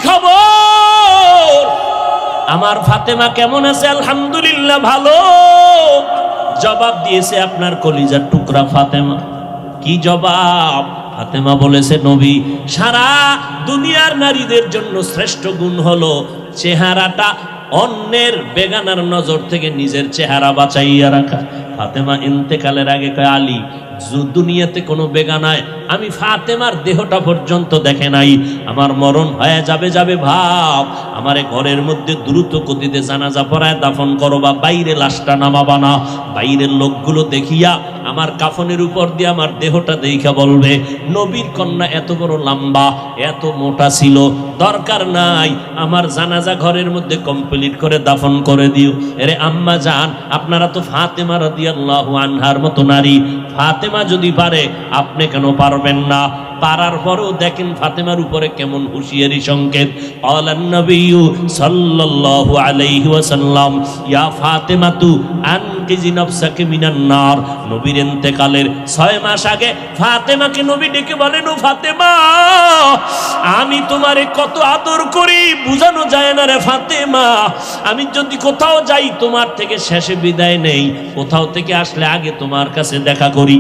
খবর? আমার ফাতেমা কেমন আছে? আলহামদুলিল্লাহ ভালো। জবাব দিয়েছে আপনার কলিজার টুকরা ফাতেমা। কি জবাব? ফাতেমা বলেছে, নবী, সারা দুনিয়ার নারীদের জন্য শ্রেষ্ঠ গুণ হলো চেহারাটা অন্যের বেগানার নজর থেকে নিজের চেহারা বাঁচাইয়া রাখা। ফাতেমা ইন্তেকালের আগে কয়, আলী, দুনিয়াতে কোনো বেগানায় আমি ফাতেমার দেহটা পর্যন্ত দেখে নাই। আমার মরণ হয়ে যাবে ভাব, আমারে ঘরের মধ্যে দ্রুত গতিতে জানাজা পড়ায় দাফন করো, বা বাইরে লাশটা নামাবা না। বাইরের লোকগুলো দেখিয়া আমার কাফনের উপর দিয়ে আমার দেহটা দেখা বলবে, নবীর কন্যা এত বড় লম্বা, এত মোটা ছিল, দরকার নাই, আমার জানাজা ঘরের মধ্যে কমপ্লিট করে দাফন করে দিও। এরে আম্মা জান, আপনারা তো ফাতেমা রাদিয়াল্লাহু আনহার মতো নারী, ফাতেমা যদি পারে আপনি কেন পারবেন না? পারার পরেও দেখেন ফাতেমার উপরে কেমন হুঁশিয়ারি সংকেত। আলান নবিয়্যু সাল্লাল্লাহু আলাইহি ওয়াসাল্লাম, ইয়া ফাতেমাতু আনকিজি নাফসাকি মিনান নার। নবীর ইন্তেকালের 6 মাস আগে ফাতেমাকে নবী ডেকে বলেন, ও ফাতেমা, আমি তোমারে কত আদর করি, বুঝানো যায় না রে ফাতেমা। আমি যদি কোথাও যাই তোমার থেকে শেষে বিদায় নেই, কোথাও থেকে আসলে আগে তোমার কাছে দেখা করি।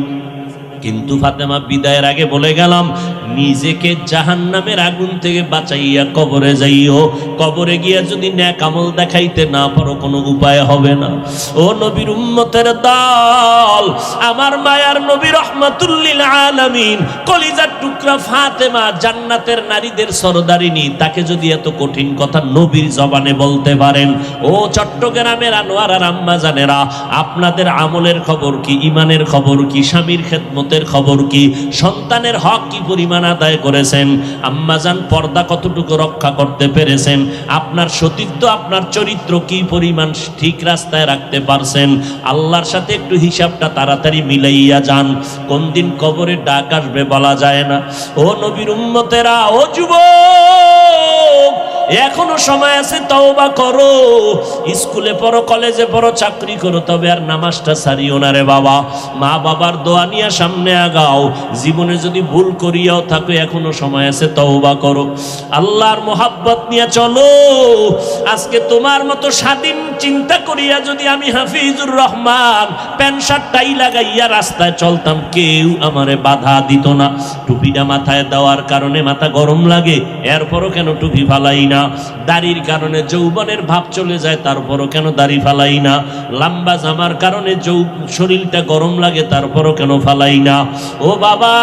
কিন্তু ফাতেমা বিদায়ের আগে বলে গেলাম, নিজেকে জাহান্নামের আগুন থেকে বাঁচাইয়া কবরে যাইও। কবরে গিয়া যদি নেক আমল দেখাইতে না পারো, কোনো উপায় হবে না। ও নবীর উম্মতের দল, আমার মায়ার নবী রাহমাতুল লিল আলামিন, কলিজার টুকরা ফাতেমা, জান্নাতের নারীদের সরদারিনী, তাকে যদি এত কঠিন কথা নবীর জবানে বলতে পারেন, ও চট্টগ্রামের আনোয়ার আর আম্মা জানেরা, আপনাদের আমলের খবর কি? ইমানের খবর কি? স্বামীর খেদমতের খবর কি? সন্তানের হক কি পরিমাণ আদায় করেছেন? আম্মাজান পর্দা কতটুকু রক্ষা করতে পেরেছেন? আপনার সতীত্ব, আপনার চরিত্র কি পরিমাণ ঠিক রাস্তায় রাখতে পারছেন? আল্লাহর সাথে একটু হিসাবটা তাড়াতাড়ি মিলাইয়া যান, কোন দিন কবরে ডাক আসবে বলা যায় না। ও নবীর উম্মতেরা, ও যুবক, এখনো সময় আছে, তওবা করো। স্কুলে পড়ো, কলেজে পড়ো, চাকরি করো, তবে আর নামাজটা ছাড়িও না রে বাবা। মা বাবার দোয়া নিয়ে সামনে আগাও। জীবনে যদি ভুল করিয়াও থাকো, এখনো সময় আছে, তওবা করো। আল্লাহর মোহাব্বত নিয়ে চলো। আজকে তোমার মতো স্বাধীন চিন্তা করিয়া যদি আমি Hafizur Rahman pant shirt tie লাগাইয়া রাস্তায় চলতাম, কেউ আমারে বাধা দিত না। টুপিটা মাথায় দেওয়ার কারণে মাথা গরম লাগে, এরপরও কেন টুপি ফালাই না? দাড়ির কারণে যৌবনের ভাব চলে যায়, তারপরও কেন দাড়ি ফালাই না? লম্বা জামার কারণে শরীরটা গরম লাগে, তারপরও কেন ফালাই না? ও বাবা,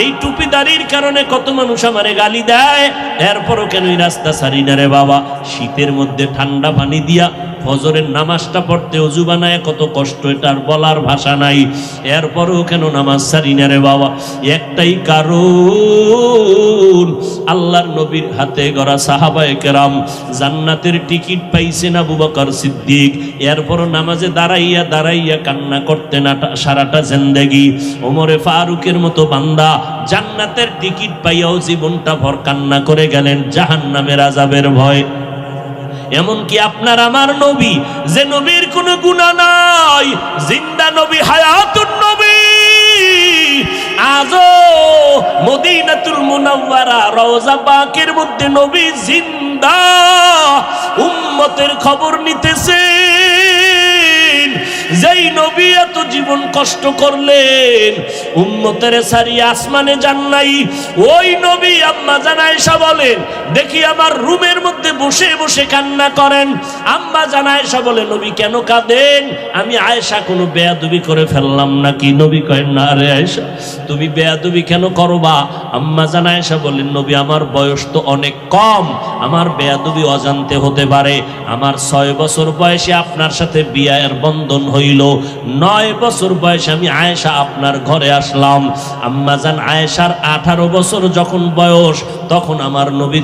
এই টুপি দাড়ির কারণে কত মানুষ আমারে গালি দেয়, এরপরও কেন এই রাস্তা ছাড়ি না রে বাবা? শীতের মধ্যে ঠান্ডা পানি দিয়া ফজরের নামাজটা পড়তে ওযু বানায় কত কষ্ট, এটার বলার ভাষা নাই, এরপরও কেন নামাজ ছাড়ি না রে বাবা? একটাই কারণ, আল্লাহর নবীর হাতে গড়া সাহাবায়ে কেরাম জান্নাতের টিকিট পাইছেন আবু বকর সিদ্দিক, এরপরও নামাজে দাঁড়াইয়া দাঁড়াইয়া কান্না করতেন সারাটা জিন্দেগি। ওমরে ফারুকের মতো বান্দা জান্নাতের টিকিট পাইয়াও জীবনটা ভর কান্না করে গেলেন জাহান্নামের আযাবের ভয়। এমনকি আপনার আমার নবী, যে নবীর কোনো গুনাহ নাই, জিন্দা নবী, হায়াতুন নবী, আজও মদিনাতুল মুনাওয়ারা রওজা পাকের মধ্যে নবী জিন্দা, উম্মতের খবর নিতেছেন। যেই নবী এত জীবন কষ্ট করলেন, উম্মতের সারিয়া আসমানে যান নাই, ওই নবী আম্মা জান আয়েশা বলেন, দেখি আমার রুমের মধ্যে বসে বসে কান্না করেন। আম্মা জান আয়েশা বলে, নবী কেন কাঁদেন? আমি আয়েশা কোনো বেয়াদবি করে ফেললাম নাকি? নবী কয়, না রে আয়েশা, তুমি বেয়াদবি কেন করবা? আম্মা জান আয়েশা বলেন, নবী আমার বয়স তো অনেক কম, আমার বেয়াদবি অজান্তে হতে পারে। আমার 6 বছর বয়সে আপনার সাথে বিয়ের বন্ধন হইল, 9 বছর বয়সে আমি আয়েশা আপনার ঘরে আসলাম। আম্মা জান আয়েশার 18 বছর যখন বয়স, তখন আমার নবী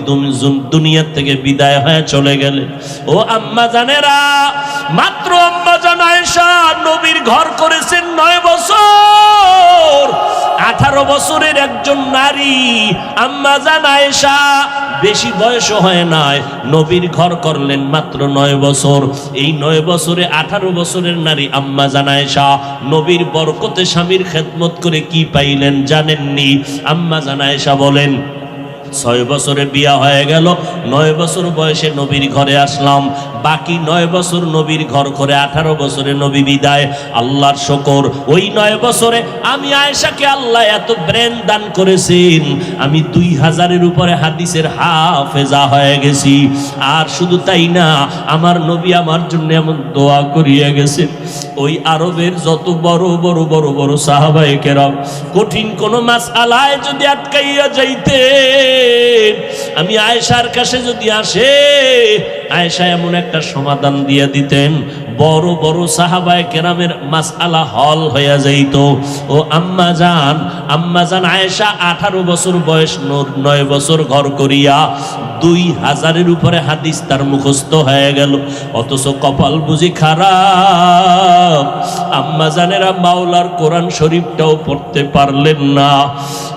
দুনিয়া থেকে বিদায় হয়ে চলে গেলেন। ও আম্মা জানেরা, মাত্র আম্মা জান আয়েশা নবীর ঘর করেছেন 9 বছর। 18 বছরের একজন নারী আম্মা জান আয়েশা, বেশি বয়স হয় নাই, নবীর ঘর করলেন মাত্র 9 বছর। এই 9 বছরে 18 বছরের নারী আম্মা জান আয়েশা নবীর বরকতে স্বামীর খেদমত করে কি পাইলেন জানেননি? আম্মা জান আয়েশা বলেন, 6 বছরে বিয়া হয়ে গেল, 9 বছর বয়সে নবীর ঘরে আসলাম, বাকি 9 বছর নবীর ঘর করে 18 বছরে নবী বিদায়। আল্লাহর শুকর, ওই 9 বছরে আমি আয়েশাকে আল্লাহ এত ব্রেন দান করেছেন, আমি 2000-এর উপরে হাদিসের হাফেজা হয়ে গেছি। আর শুধু তাই না, আমার নবী আমার জন্য এমন দোয়া করিয়া গেছেন, ওই আরবের যত বড় বড় বড় বড় সাহাবায়ে কেরাম কঠিন কোন মাসআলায় যদি আটকাইয়া যাইতে, আমি আয়েশার কাছে যদি আসে, আয়েশা এমন একটা সমাধান দিয়ে দিতেন, বড় বড় সাহাবায়ে কেরামের মাসআলা হল হইয়া যাইত। ও আম্মা জান আয়েশা 18 বছর বয়স, 9 বছর ঘর করিয়া 2000-এর উপরে হাদিস তার মুখস্থ হয়ে গেল। অথচ কপাল বুঝি খারাপ, আম্মা জানেরা মাওলার কোরআন শরীফটাও পড়তে পারলেন না।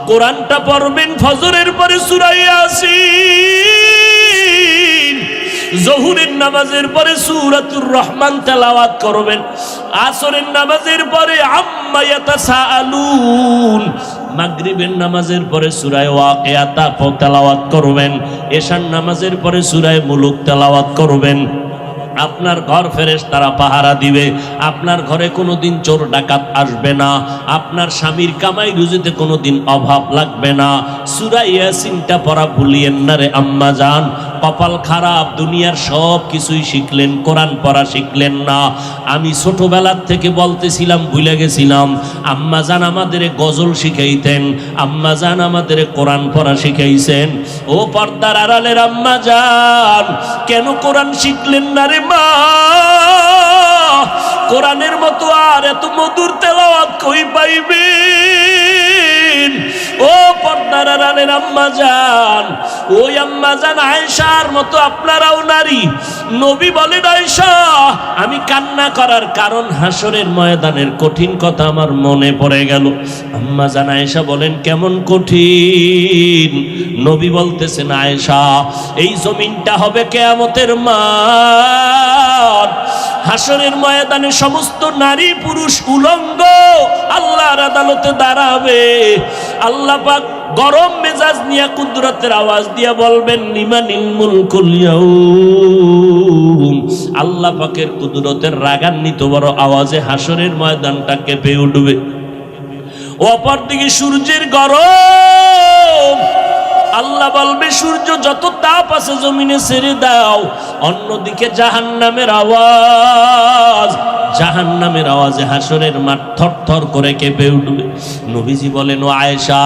কোরআনটা পড়বেন ফজরের পরে সূরা ইয়াসিন, জোহরের নামাজের পরে সূরাতুর রহমান তেলাওয়াত করবেন, আসরের নামাজের পরে আম্মা ইয়াতাসাআলুন, মাগরিবের নামাজের পরে সূরা ওয়াকিয়া তেলাওয়াত করবেন, এশার নামাজের পরে সূরা মুলুক তেলাওয়াত করবেন। আপনার ঘর ফেরেশতারা পাহারা দিবে, আপনার ঘরে কোনোদিন চোর ডাকাত আসবে না, আপনার স্বামীর কামাই রুজিতে কোনোদিন অভাব লাগবে না। সূরা ইয়াসিনটা পড়া ভুলিয়েন না রে আম্মা জান। কপাল খারাপ, দুনিয়ার সব কিছুই শিখলেন, কোরআন পড়া শিখলেন না। আমি ছোটবেলার থেকে বলতেছিলাম, ভুলে গেছিলাম, আম্মা জান আমাদের গজল শিখাইতেন, আম্মা জান আমাদের কোরআন পড়া শিখাইছেন। ও পর্দার আড়ালের আম্মা জান, কেন কোরআন শিখলেন না রে মা? কোরআনের মতো আর এত মধুর তেলাওয়াত কই পাইবেন? ও পর্দার আড়ালের আম্মা জান, ওই আম্মা জান আয়েশার মতো আপনারাও নারী। নবী বলেন, আয়েশা আমি কান্না করার কারণ হাসরের ময়দানের কঠিন কথা আমার মনে পড়ে গেল। আম্মা জান আয়েশা বলেন, কেমন কঠিন? নবী বলতেছেন, আয়েশা এই জমিনটা হবে কিয়ামতের মাঠ, হাসরের ময়দানে সমস্ত নারী পুরুষ উলঙ্গ আল্লাহর আদালতে দাঁড়াবে। আল্লাহ পাক গরম মেজাজ নিয়ে কুদরতের আওয়াজ দিয়া বলবেন, লিমানিল মুলকুল ইয়াউম। আল্লাহ পাকের কুদরতের রাগান্বিত বড় আওয়াজে হাসরের ময়দানটা কেঁপে উঠবে। অপরদিকে সূর্যের গরম, আল্লাহ বলবে সূর্য যত তাপ আছে জমিনে ছেড়ে দাও। অন্যদিকে জাহান্নামের আওয়াজ, জাহান্নামের আওয়াজে হাসরের মাঠ থরথর করে কেঁপে উঠবে। নবীজি বলেন, ও আয়েশা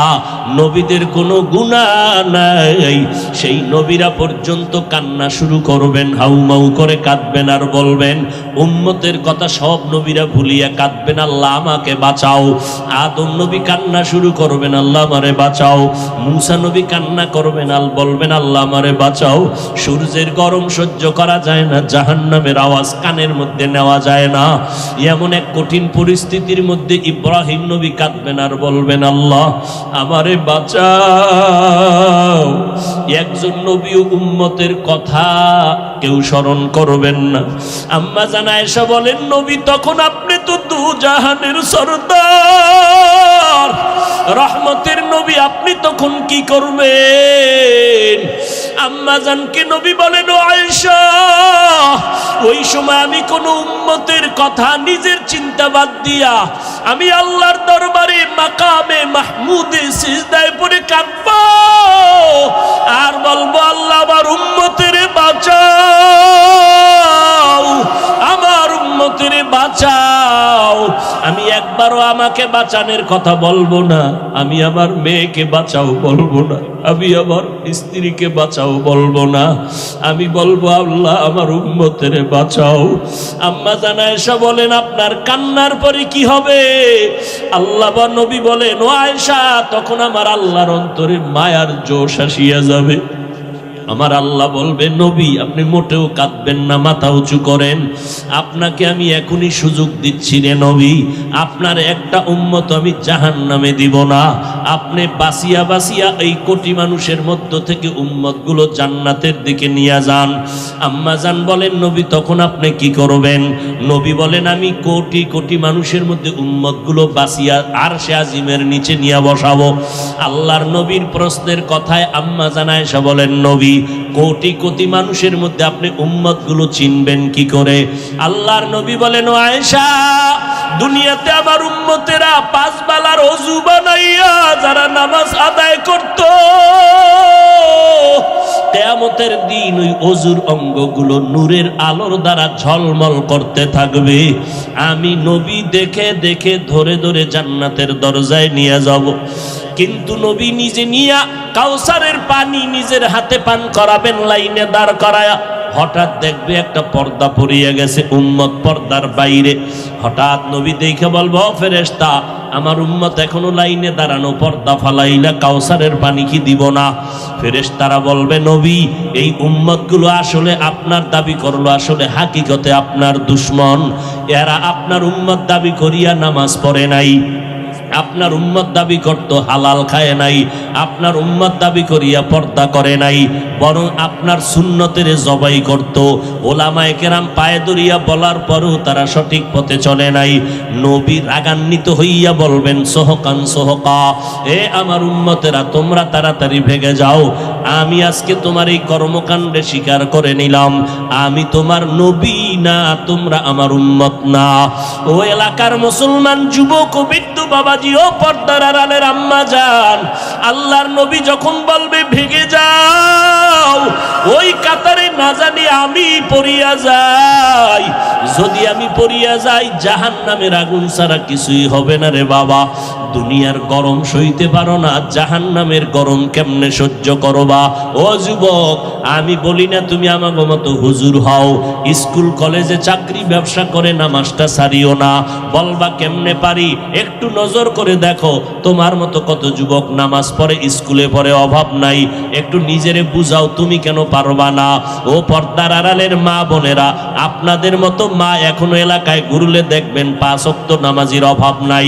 নবীদের কোনো গুনাহ নাই, সেই নবীরা পর্যন্ত কান্না শুরু করবেন, হাউমাউ করে কাঁদবেন আর বলবেন, উম্মতের কথা সব নবীরা ভুলিয়া কাঁদবেন, আল্লাহ আমাকে বাঁচাও। আদম নবী কান্না শুরু করবেন, আল্লাহ আমারে বাঁচাও। মূসা নবী কান্না করবেন, আল বলবেন, আল্লাহ আমারে বাঁচাও। সূর্যের গরম সহ্য করা যায় না, জাহান্নামের আওয়াজ কানের মধ্যে নেওয়া যায় না। এমন এক কঠিন পরিস্থিতির মধ্যে ইব্রাহিম নবী কাঁদবেন আর বলবেন, আল্লাহ আমারে বাঁচাও। একজন নবী উম্মতের কথা কেউ স্মরণ করবেন না। আম্মা জান আয়েশা বলেন, নবী তখন আপনি তো দু জাহানের সরদার, রহমতের নবী, আপনি তখন কি করবেন? আম্মা জানকে নবী বলেন, ও আয়েশা ওই সময় আমি কোন উম্মতের কথা নিজের চিন্তা বাদ দিয়া আমি আল্লাহর দরবারে মাকামে মাহমুদে সিজদায় পড়ে কাঁদব আর বলবো, আল্লাহ আমার উম্মতের বাঁচাও, আমার উম্মতের বাঁচাও। আমি একবারও আমাকে বাঁচানোর কথা বলবো না, আমি আমার মেয়েকে বাঁচাও বলবো না, আমি আমার স্ত্রীকে বাঁচাও বলবো না, আমি বলবো আল্লাহ আমার উম্মতের বাঁচাও। আম্মা জান আয়েশা বলেন, আপনার কান্নার পরে কি হবে? আল্লাহ বা নবী বলেন, ও আয়েশা তখন আমার আল্লাহর অন্তরে মায়ার জোশ আসিয়া যাবে। আমার আল্লাহ বলবে, নবী আপনি মোটেও কাঁদবেন না, মাথা উঁচু করেন। আপনাকে আমি এখনই সুযোগ দিচ্ছি রে নবী, আপনার একটা উম্মত আমি জাহান্নামে দিব না। আপনি বাসিয়া বাসিয়া এই কোটি মানুষের মধ্য থেকে উম্মতগুলো জান্নাতের দিকে নিয়ে যান। আম্মা জান বলেন, নবী তখন আপনি কি করবেন? নবী বলেন, আমি কোটি কোটি মানুষের মধ্যে উম্মতগুলো বাসিয়া আরশে আজিমের নিচে নিয়ে বসাবো। আল্লাহর নবীর প্রশ্নের কথায় আম্মা জান আয়েশা বলেন, নবী কোটি কোটি মানুষের মধ্যে আপনি উম্মতগুলো চিনবেন কি করে? আল্লাহর নবী বলেন, ও আয়েশা, দুনিয়াতে আমার উম্মতেরা 5 বেলার ওযু বানাইয়া যারা নামাজ আদায় করত, কিয়ামতের দিন ওই ওযুর অঙ্গগুলো নূরের আলোর দ্বারা ঝলমল করতে থাকবে। আমি নবী দেখে দেখে ধরে ধরে জান্নাতের দরজায় নিয়ে যাব। কিন্তু নবী নিজে নিয়া কাউসারের পানি নিজের হাতে পান করাবেন, লাইনে দাঁড় করায়া। হঠাৎ দেখবে একটা পর্দা পড়িয়ে গেছে, উম্মত পর্দার বাইরে। হঠাৎ নবী দেখে বলবো, ফেরেশতা আমার উম্মত এখনো লাইনে দাঁড়ানো, পর্দা ফালাইলা কাউসারের পানি কি দিব না? ফেরেশতারা বলবে, নবী এই উম্মতগুলো আসলে আপনার দাবি করলো, আসলে হাকিকতে আপনার দুশমন। এরা আপনার উম্মত দাবি করিয়া নামাজ পড়ে নাই, আপনার উম্মত দাবি করত হালাল খায় নাই, আপনার উম্মত দাবি করিয়া পর্দা করে নাই, বরং আপনার সুন্নতের জবাই করত। ওলামায়ে কেরাম পায়ে ধরিয়া বলার পরও তারা সঠিক পথে চলে নাই। নবী রাগান্বিত হইয়া বলবেন, সোহকান সোহকা, এ আমার উম্মতেরা তোমরা তাড়াতাড়ি ভেগে যাও। আমি আজকে তোমার এই কর্মকাণ্ডে স্বীকার করে নিলাম, আমি তোমার নবী না, তোমরা আমার উম্মত না। ও এলাকার মুসলমান যুবক ও বৃদ্ধ বাবাজি, ও পর্দার আড়ালের আম্মা জান, আল্লাহর নবী যখন বলবে ভেগে যাও, ওই কাতারে না জানি আমি পড়িয়া যাই। যদি আমি পড়িয়া যাই, জাহান্নামের আগুন ছাড়া কিছুই হবে না রে বাবা। দুনিয়ার গরম সইতে পারো না, জাহান্নামের গরম কেমনে সহ্য করবা? ও যুবক, আমি বলি না তুমি আমাকে মতো হুজুর হও, স্কুল কলেজে চাকরি ব্যবসা করে নামাজটা ছাড়িও না। বলবা কেমনে পারি? একটু নজর করে দেখো, তোমার মতো কত যুবক নামাজ পড়ে, স্কুলে পড়ে, অভাব নাই। একটু নিজেরে বুঝাও, তুমি কেন পারবা না? ও পর্দার আড়ালের মা বোনেরা, আপনাদের মতো মা এখনো এলাকায় ঘুরলে দেখবেন 5 ওয়াক্ত নামাজের অভাব নাই।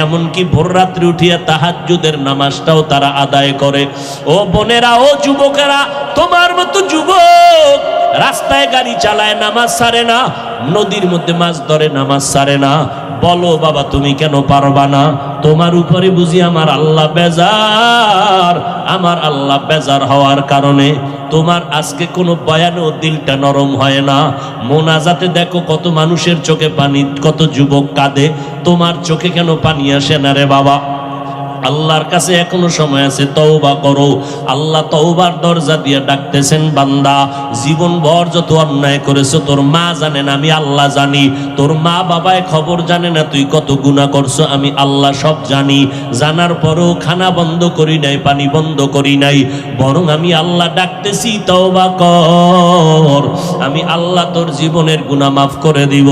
এমনকি ভোর রাত্রে উঠিয়া তাহাজ্জুদের নামাজটাও তারা আদায় করে। ও বোনেরা, ও যুবকেরা, তোমার মতো যুবক রাস্তায় গাড়ি চালায়, নামাজ ছাড়ে না, নদীর মধ্যে মাছ ধরে, নামাজ ছাড়ে না। বলো বাবা, তুমি কেন পারবা না? তোমার উপরে বুঝি আমার আল্লাহ বেজার? আমার আল্লাহ বেজার হওয়ার কারণে তোমার আজকে কোনো বয়ানেও দিলটা নরম হয় না। মোনাজাতে দেখো কত মানুষের চোখে পানি, কত যুবক কাঁদে, তোমার চোখে কেন পানি আসে না রে বাবা? আল্লাহর কাছে এখনো সময় আছে, তওবা করো। আল্লাহ তওবার দরজা দিয়ে ডাকতেছেন, বান্দা জীবন ভর যত অন্যায় করেছো তোর মা জানে না, আমি আল্লাহ জানি। তোর মা বাবায় খবর জানে না তুই কত গুনাহ করছো, আমি আল্লাহ সব জানি। জানার পরও খানা বন্ধ করি নাই, পানি বন্ধ করি নাই, বরং আমি আল্লাহ ডাকতেছি, তওবা কর, আমি আল্লাহ তোর জীবনের গুনাহ মাফ করে দিব।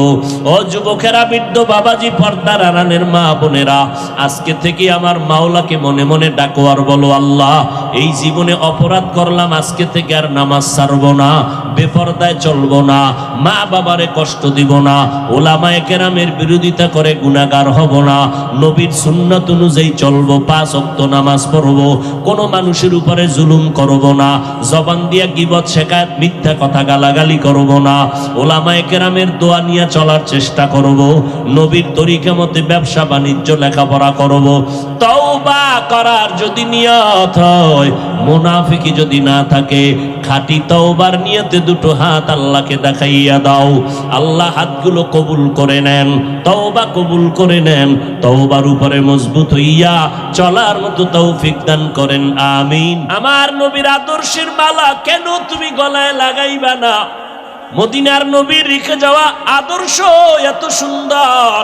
ও যুবকেরা, বৃদ্ধ বাবাজি, পর্দার আড়ালের মা বোনেরা, আজকে থেকে আমার মাওলাকে মনে মনে ডাকো আর বলো, আল্লাহ এই জীবনে অপরাধ করলাম, আজকে থেকে আর নামাজ ছাড়বো না, বেপরদায় চলবো না, মা বাবারে কষ্ট দিব না, ওলামায়ে কেরামের বিরোধিতা করে গুনাহগার হব না, নবীর সুন্নাত অনুযায়ী চলবো, 5 ওয়াক্ত নামাজ পড়বো, কোনো মানুষের উপরে জুলুম করব না, জবান দিয়া গীবত শেখায়ত মিথ্যা কথা গালাগালি করব না, ওলামায়ে কেরামের দোয়া নিয়ে চলার চেষ্টা করব, নবীর তরিকা মতে ব্যবসা বাণিজ্য লেখাপড়া করব। তওবা করার যদি নিয়ত হয়, মুনাফিকি যদি না থাকে, খাঁটি তওবার নিয়তে দুটো হাত আল্লাহকে দেখাইয়া দাও, আল্লাহ হাতগুলো কবুল করে নেন, তওবা কবুল করে নেন, তওবার উপরে মজবুত হইয়া চলার মতো তৌফিক দান করেন, আমিন। আমার নবীর আদর্শের মালা কেন তুমি গলায় লাগাইবা না? মদিনার নবীর রেখে যাওয়া আদর্শ এত সুন্দর।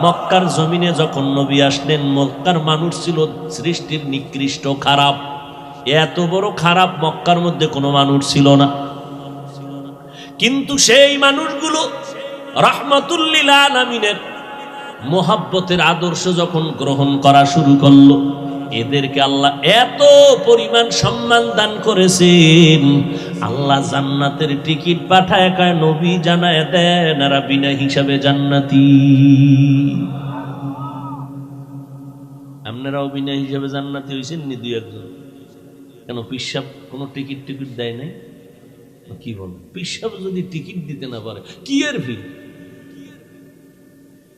মক্কার জমিনে যখন নবী আসলেন, মক্কার মানুষ ছিল সৃষ্টির নিকৃষ্ট, খারাপ, এত বড় খারাপ মক্কার মধ্যে কোনো মানুষ ছিল না। কিন্তু সেই মানুষগুলো রাহমাতুল লিল আলামিনের মোহাব্বতের আদর্শ যখন গ্রহণ করা শুরু করলো, এদেরকে আল্লাহ এত পরিমাণ সম্মান দান করেছেন, আল্লাহ জান্নাতের টিকিট পাঠায় কয় নবী জানায় দেন এরা বিনা হিসাবে জান্নাতি। আপনারাও বিনা হিসাবে জান্নাতি হয়েছেন নি দুই একজন? কেন পিসাব কোনো টিকিট টিকিট দেয় নাই? কি বল, পিসাব যদি টিকিট দিতে না পারে কি এর ভিড়?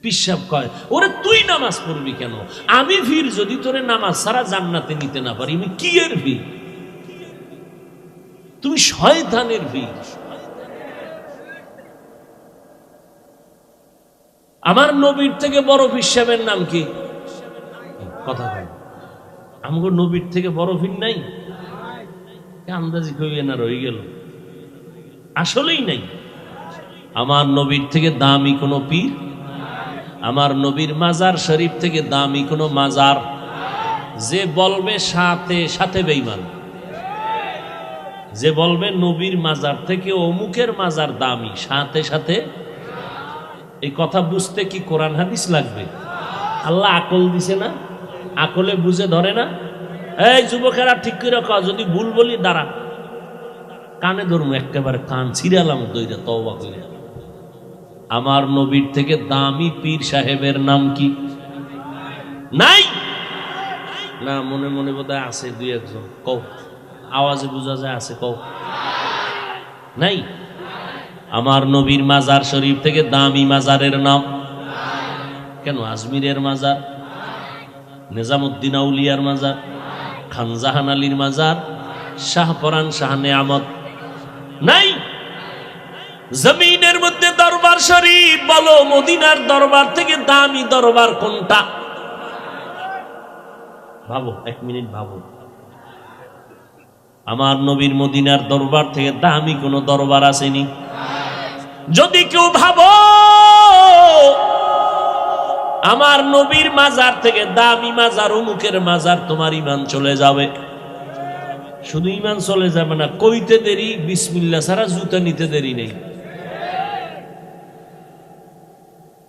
পিসাব কয় ওরে তুই নামাজ পড়বি কেন, আমি ভিড় যদি তোরে নামাজ সারা জান্নাতে নিতে না পারি, আমি কি এর ভিড়? তুমি শয়তানের ভিড়। আমার নবীর থেকে বড় পিসাবের নাম কি? কথা বল, আমগো নবীর থেকে বড় ভিড় নাই? আন্দাজি কইবে না, রয়ে গেল, আসলেই নাই। আমার নবীর থেকে দামি কোনো পীর, আমার নবীর মাজার শরীফ থেকে দামি কোনো মাজার। যে বলবে সাথে সাথে বেঈমান, যে বলবে নবীর মাজার থেকে অমুকের মাজার দামি, সাথে সাথে। এই কথা বুঝতে কি কোরআন হাদিস লাগবে? আল্লাহ আকল দিছে না, আকলে বুঝে ধরে না? এই যুবকেরা ঠিক করে রাখো, যদি ভুল বলি দাঁড়া, কানে ধরুন একেবারে কান ছিড়ালাম দইরা তওবা কইরা। আমার নবীর থেকে দামি পীর সাহেবের নাম কি? নাই না? মনে মনে বোধহয় আছে দুই একজন, কও, আওয়াজে বোঝা যায় আছে, কও। নাই? আমার নবীর মাজার শরীফ থেকে দামি মাজারের নাম কেন? আজমিরের মাজার, নিজামুদ্দিন আউলিয়ার মাজার, খানজাহান আলীর মাজার, শাহপরান শাহ নেয়ামত নাই? জমিনের মধ্যে দরবার শরীফ বলো, মদিনার দরবার থেকে দামি দরবার কোনটা? ভাবো, এক মিনিট ভাবো। আমার নবীর মদিনার দরবার থেকে দামি কোন দরবার আসেনি? যদি কেউ ভাবো আমার নবীর মাজার থেকে দামি মাজার অমুকের মাজার, তোমার ঈমান চলে যাবে। শুধু ঈমান চলে যাবে না, কইতে দেরি বিসমিল্লাহ ছাড়া জুতা নিতে দেরি নেই।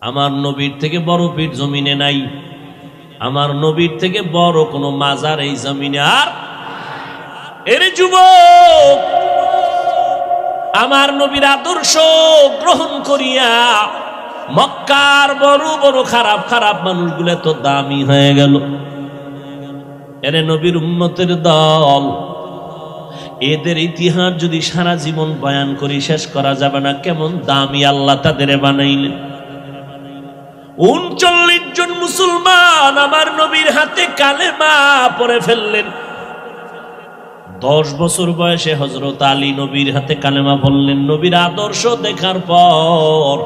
আমার নবীর থেকে বড় পীর জমিনে নাই, আমার নবীর থেকে বড় কোন মাজার এই জমিনে আর। এর যুবক, আমার নবীর আদর্শ গ্রহণ করিয়া মক্কার বড় বড় খারাপ খারাপ মানুষগুলো তো দামি হয়ে গেল। এরে নবীর উম্মতের দল, এদের ইতিহাস যদি সারা জীবন বয়ান করি শেষ করা যাবে না, কেমন দামি আল্লাহ তাদের বানাইলেন। 39 জন মুসলমান আমার নবীর হাতে কালেমা পড়ে ফেললেন। 10 বছর বয়সে হযরত আলী নবীর হাতে কালেমা পড়লেন। নবীর আদর্শ দেখার পর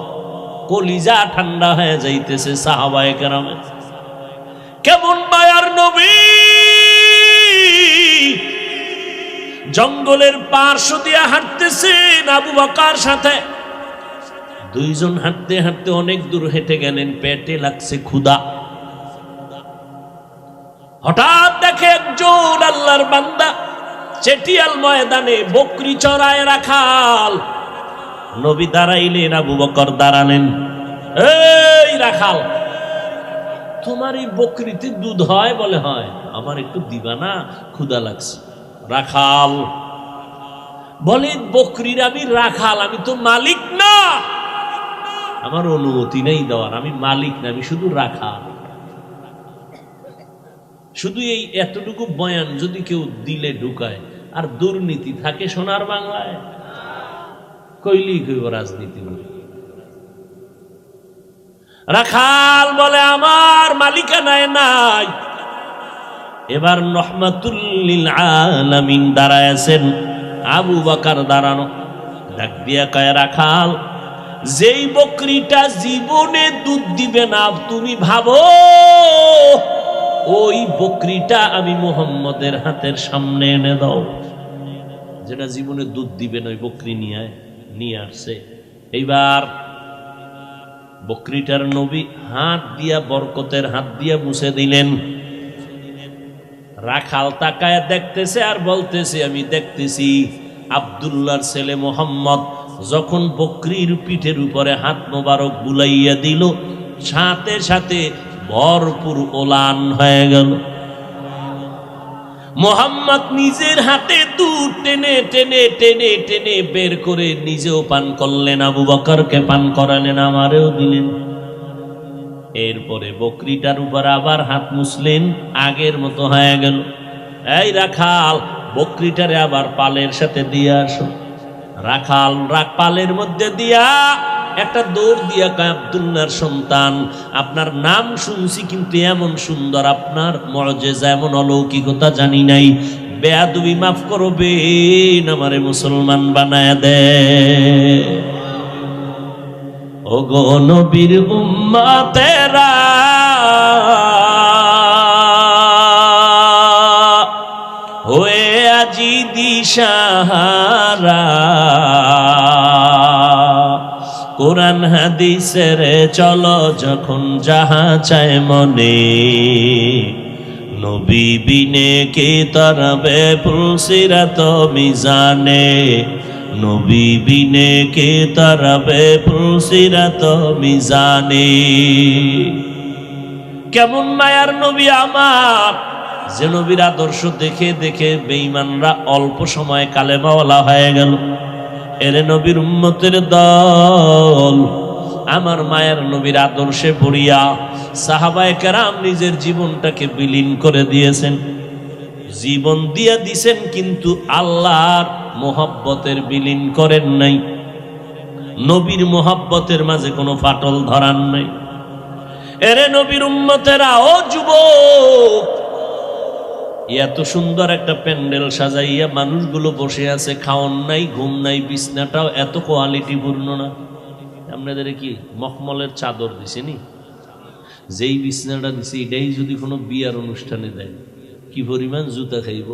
কলিজা ঠান্ডা হয়ে যাইতেছে সাহাবায়ে কেরামের। কেমন মায়ার নবী! জঙ্গলের পার্শ্ব দিয়ে হাঁটতেছেন আবু বকর সাথে। দুইজন হাঁটতে হাঁটতে অনেক দূর হেঁটে গেলেন, পেটে লাগছে ক্ষুধা। হঠাৎ দেখে একজন আল্লাহর বান্দা চেটিয়াল ময়দানে বকরি চড়ায় রাখাল। নবী দাঁড়াইলেন, আবু বকর দাঁড়ালেন। এই রাখাল, তোমার এই বকরিতে দুধ হয়? বলে হয়। আমার একটু দিবা না, ক্ষুধা লাগছে। রাখাল বলে, বকরির আমি রাখাল, আমি তো মালিক না, আমার অনুমতি নেই দেওয়ার, আমি মালিক না, আমি শুধু রাখাল। শুধু এই এতটুকু বয়ান যদি কেউ দিলে ঢুকায়, আর দুর্নীতি থাকে সোনার বাংলায়, কইলি কইব রাজনীতি। রাখাল বলে, আমার মালিকানায় নাই। এবার রহমাতুল লিল আলামিন দাঁড়ায় আছেন, আবু বকর দাঁড়ানো। ডাক দিয়া কয়, রাখাল, যেই বকরিটা জীবনে দুধ দিবে না, তুমি ভাবো ওই বকরিটা আমি মুহাম্মদের হাতের সামনে এনে দাও। যেটা জীবনে দুধ দিবে না, ওই বকরি নিয়ে আসছে। এইবার বকরিটার নবী হাত দিয়া, বরকতের হাত দিয়া মুছে দিলেন। রাখাল তাকায় দেখতেছে আর বলতেছে, আমি দেখতেছি আব্দুল্লাহর ছেলে মোহাম্মদ যখন বকরির পিঠের উপরে হাত মোবারক বুলাইয়া দিল, সাথে সাথে ভরপুর ওলান হয়ে গেল। মোহাম্মদ নিজের হাতে দুধ টেনে টেনে টেনে টেনে বের করে নিজেও পান করলেন, আবু বকরকে পান করালেন, আমারেও দিলেন। এরপরে বকরিটার উপর আবার হাত মুছলেন, আগের মতো হয়ে গেল। এই রাখাল, বকরিটারে আবার পালের সাথে দিয়ে আসো। রাখাল পালের মধ্যে দিয়া একটা দৌড় দিয়া কয়, আব্দুল্লাহর সন্তান, আপনার নাম শুনছি কিন্তু এমন সুন্দর, আপনার মুআজিজা এমন অলৌকিকতা জানি নাই, বেয়াদবি মাফ করবেন, আমারে মুসলমান বানায় দে। ও গো নবীর উম্মতেরা, হয়ে আজি দিশাহারা, কোরআন হাদিসের চলো যখন যাহা চায় মনে, নবী বিনে কে তরবে পুলসিরাত মিজানে, নবী বিনে কে তরবে পুলসিরাত মিজানে। কেমন মায়ার নবী আমার, যে নবীর আদর্শ দেখে দেখে বেঈমানরা অল্প সময় কালেমাওয়ালা হয়ে গেল। এরে নবীর উম্মতের দল, আমার মায়ের নবীর আদর্শে পড়িয়া সাহাবায়ে কেরাম নিজের জীবনটাকে বিলীন করে দিয়েছেন, জীবন দিয়া দিছেন, কিন্তু আল্লাহর মোহাব্বতের বিলীন করেন নাই, নবীর মোহাব্বতের মাঝে কোনো ফাটল ধরান নাই। এরে নবীর উম্মতেরা, ও যুবক, এত সুন্দর একটা প্যান্ডেল সাজাইয়া মানুষগুলো বসে আছে, খাওয়ান নাই, ঘুম নাই, বিছনাটাও এত কোয়ালিটি পূর্ণ না। আপনাদের কি মখমলের চাদর দিছেনি? যেই বিছনাটা দিছে এটাই যদি কোনো বিয়ার অনুষ্ঠানে দেয়, কি পরিমাণ জুতা খাইব।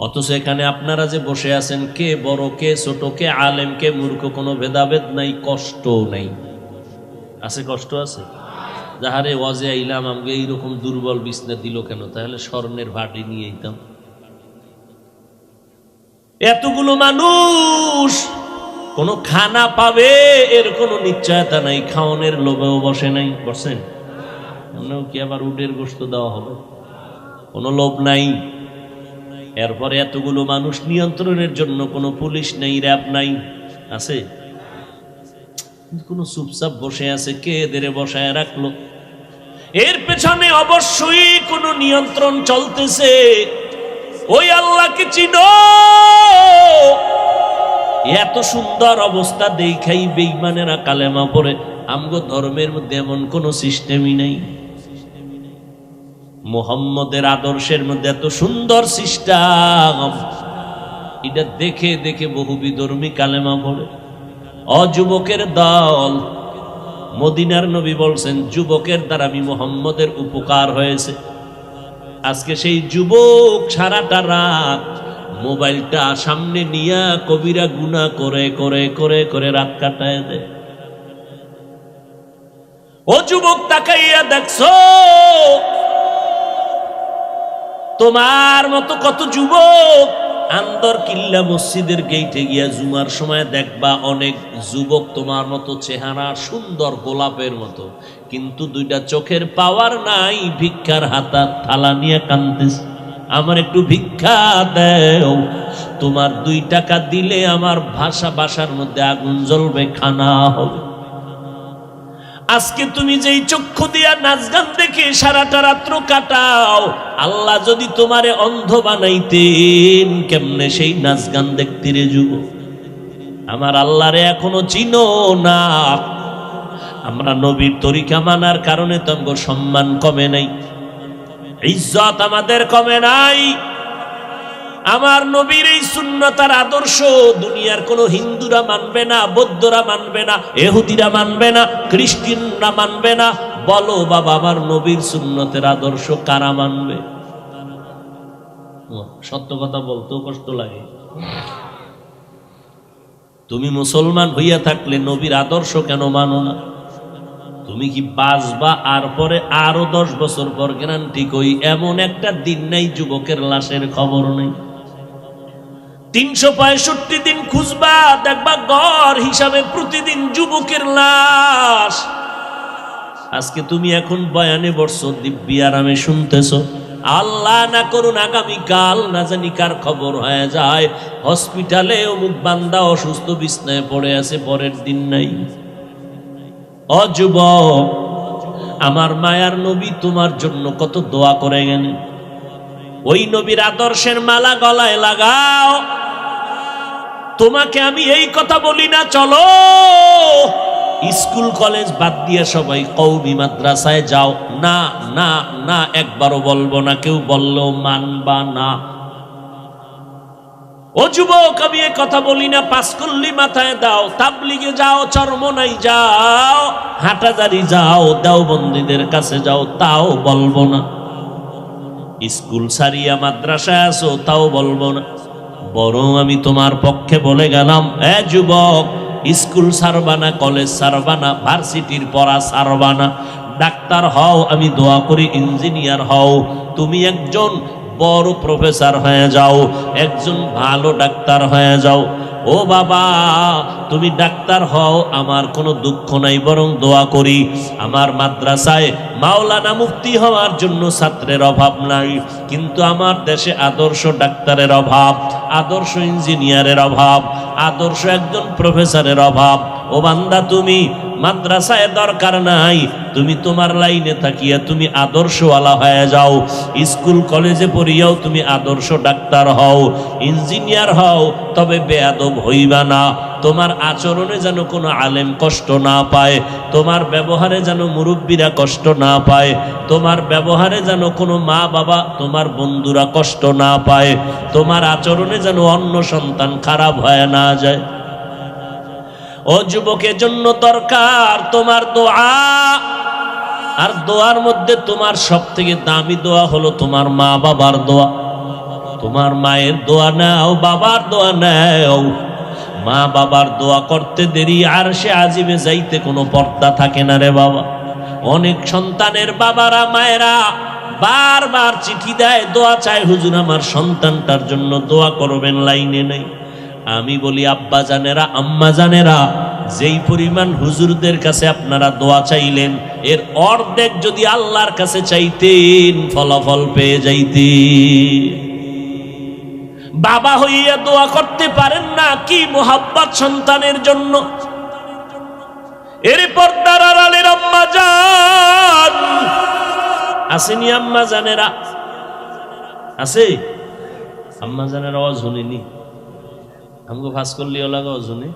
অথচ এখানে আপনারা যে বসে আছেন, কে বড় কে ছোট, কে আলেম কে মূর্খ, কোনো ভেদাভেদ নাই, কষ্ট নাই। আছে? কষ্ট আছে? যাহারে ওয়াজে আইলাম, আমাকে এইরকম দুর্বল বিছনা দিল কেন? তাহলে স্বর্ণের ভাটি নিয়ে আইতাম। এতগুলো মানুষ কোনো খানা পাবে এর কোনো নিশ্চয়তা নাই, খাওয়ানোর লোভেও বসে নাই। বসেন কি আবার উটের গোশত দেওয়া হবে? কোনো লোভ নাই। এরপরে এতগুলো মানুষ নিয়ন্ত্রণের জন্য কোনো পুলিশ নেই, র্যাব নাই। আছে? কোনো চুপচাপ বসে আছে, কে এদের বসায় রাখলো? এর পেছনে অবশ্যই কোনো নিয়ন্ত্রণ চলতেছে। ওই আল্লাহকে চিনো। এত সুন্দর অবস্থা দেখাই বেঈমানেরা কালেমা পড়ে। আমগো ধর্মের মধ্যে এমন কোন সিস্টেমই নাই। মুহাম্মদের আদর্শের মধ্যে এত সুন্দর সিস্টেম, এটা দেখে দেখে বহু বিধর্মী কালেমা পড়ে। অযুবকের দল, মদিনার নবী বলছেন যুবকের দ্বারা আমি মুহাম্মদের উপকার হয়েছে। আজকে সেই যুবক সারাটা রাত মোবাইলটা সামনে নিয়ে কবিরা গুনাহ করে করে করে করে রাত কাটায় দেয়। ও যুবক, তাকাইয়া দেখছো তোমার মতো কত যুবক আন্দর কিল্লা মসজিদের গেইটে গিয়া জুমার সময় দেখবা অনেক যুবক তোমার মতো চেহারা সুন্দর গোলাপের মতো, কিন্তু দুইটা চোখের পাওয়ার নাই, ভিক্ষার হাতা থালা নিয়ে কাঁদতেছে, আমার একটু ভিক্ষা দেও। তোমার 2 টাকা দিলে আমার বাসার মধ্যে আগুন জ্বলবে, খানা হবে। আজকে তুমি যেই চক্ষু দিয়া নাচ গান দেখে সারাটা রাত্র কাটাও, আল্লাহ যদি তোমারে অন্ধ বানাইতেন কেমনে সেই নাচ গান দেখতে রে যুবক? আমার আল্লাহরে এখনো চিনো না। আমরা নবীর তরিকা মানার কারণে তোমার সম্মান কমে নাই, ইজ্জত আমাদের কমে নাই। আমার নবীর এই সুন্নতার আদর্শ দুনিয়ার কোন হিন্দুরা মানবে না, বৌদ্ধরা মানবে না, ইহুদিরা মানবে না, খ্রিস্টানরা মানবে না। বলো বাবা, আমার নবীর সুন্নতের আদর্শ কারা মানবে? সত্য কথা বলতেও কষ্ট লাগে। তুমি মুসলমান হইয়া থাকলে নবীর আদর্শ কেন মানো না? তুমি কি বাঁচবা আর পরে আরো 10 বছর পর গ্যারান্টি কই এমন একটা দিন নাই যুবকের লাশের খবর নেই। 365 দিন খুঁজবা, দেখবা গড় হিসাবে প্রতিদিন যুবকের লাশ। আজকে তুমি এখন বয়ানে বসছো, দিব্যি আরামে শুনতেছো। আল্লাহ না করুন আগামীকাল না জানি কার খবর হয়ে যায় হসপিটালে অমুক বান্দা অসুস্থ বিছনায় পড়ে আছে, পরের দিন নাই। ও যুবক, আমার মায়ার নবী তোমার জন্য কত দোয়া করে গেলেন। ওই নবীর আদর্শের মালা গলায় লাগাও। তোমাকে আমি এই কথা বলি না চলো স্কুল কলেজ বাদ দিয়ে সবাই কওমি মাদ্রাসায় যাও, না না না, একবারও বলবো না, কেউ বললেও মানবা না। ও যুবক, আমি এ কথা বলি না, পাঁচকল্লি মাথায় দাও, তাবলিগে যাও, চরমনাই যাও, হাটাজারি যাও, দেওবন্দীদের কাছে যাও, তাও বলবো না। স্কুল সারিয়া মাদ্রাসায় আসো, তাও বলবো না। বরং আমি তোমার পক্ষে বলে গেলাম, এ যুবক, স্কুল সারবানা, কলেজ সারবানা, ভার্সিটির পড়া সারবানা, ডাক্তার হও, আমি দোয়া করি ইঞ্জিনিয়ার হও, তুমি একজন বড় প্রফেসর হয়ে যাও, একজন ভালো ডাক্তার হয়ে যাও। ও বাবা, তুমি ডাক্তার হও, আমার কোনো দুঃখ নাই, বরং দোয়া করি আমার মাদ্রাসায় মাওলানা মুফতি হওয়ার জন্য ছাত্রের অভাব নাই, কিন্তু আমার দেশে আদর্শ ডাক্তারের অভাব, আদর্শ ইঞ্জিনিয়ারের অভাব, আদর্শ একজন প্রফেসরের অভাব। ও বান্দা, তুমি মাদ্রাসায় দরকার নাই, তুমি তোমার লাইনে থাকিয়া তুমি আদর্শওয়ালা হয়ে যাও। স্কুল কলেজে পড়িয়াও তুমি আদর্শ ডাক্তার হও, ইঞ্জিনিয়ার হও, তবে বেয়াদব হইবা না। তোমার আচরণে যেন কোনো আলেম কষ্ট না পায়, তোমার ব্যবহারে যেন মুরব্বীরা কষ্ট না পায়, তোমার ব্যবহারে যেন কোনো মা বাবা, তোমার বন্ধুরা কষ্ট না পায়, তোমার আচরণে যেন অন্য সন্তান খারাপ হয়ে না যায়। ও যুবকের জন্য দরকার তোমার দোয়া। আর দোয়ার মধ্যে তোমার সব থেকে দামি দোয়া হলো তোমার মা বাবার দোয়া। তোমার মায়ের দোয়া নাও, বাবার দোয়া নাও। মা বাবার দোয়া করতে দেরি আর সে আজিবে যাইতে কোনো পর্দা থাকে না রে বাবা। অনেক সন্তানের বাবারা মায়েরা বারবার চিঠি দেয়, দোয়া চায়, হুজুর আমার সন্তানটার জন্য দোয়া করবেন, লাইনে নেই। আমি বলি আব্বা জানেরা, আম্মা জানেরা, যেই পরিমাণ হুজুরদের কাছে আপনারা দোয়া চাইলেন, এর অর্ধেক যদি আল্লাহর কাছে চাইতেন ফলাফল পেয়ে যাইতেন। বাবা হইয়া দোয়া করতে পারেন না, কি মোহাব্বত সন্তানের জন্য। এর পর্দার আড়ালের আম্মা জান আসেনি, আম্মা জানেরা আছে, আম্মা জানেরা আওয়াজ শুনিনি, আমাকে ফাঁস করলি ওলাগা শুনে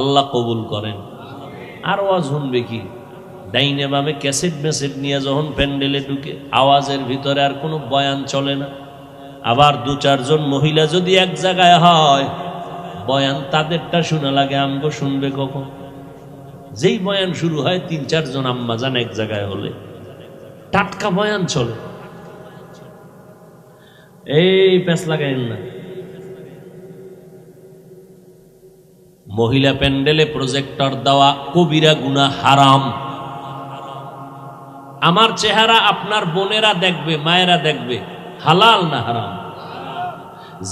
আল্লাহ কবুল করেন। আর আওয়াজ শুনবে কি? ডাইনে বামে ক্যাসেট মেসেট নিয়ে যখন প্যান্ডেলে ঢুকে, আওয়াজের ভিতরে আর কোনো বয়ান চলে না। আবার দু চারজন মহিলা যদি এক জায়গায় হয়, বয়ান তাদেরটা শোনা লাগে, আমগো শুনবে কখন? যেই বয়ান শুরু হয়, তিন চারজন আম্মা জান এক জায়গায় হলে টাটকা বয়ান চলে। এই প্যাঁচ লাগাইন না। মহিলা প্যান্ডেলে প্রজেক্টর দেওয়া কবিরা গুনাহ, হারাম। আমার চেহারা আপনার বোনেরা দেখবে, মায়েরা দেখবে, হালাল না হারাম?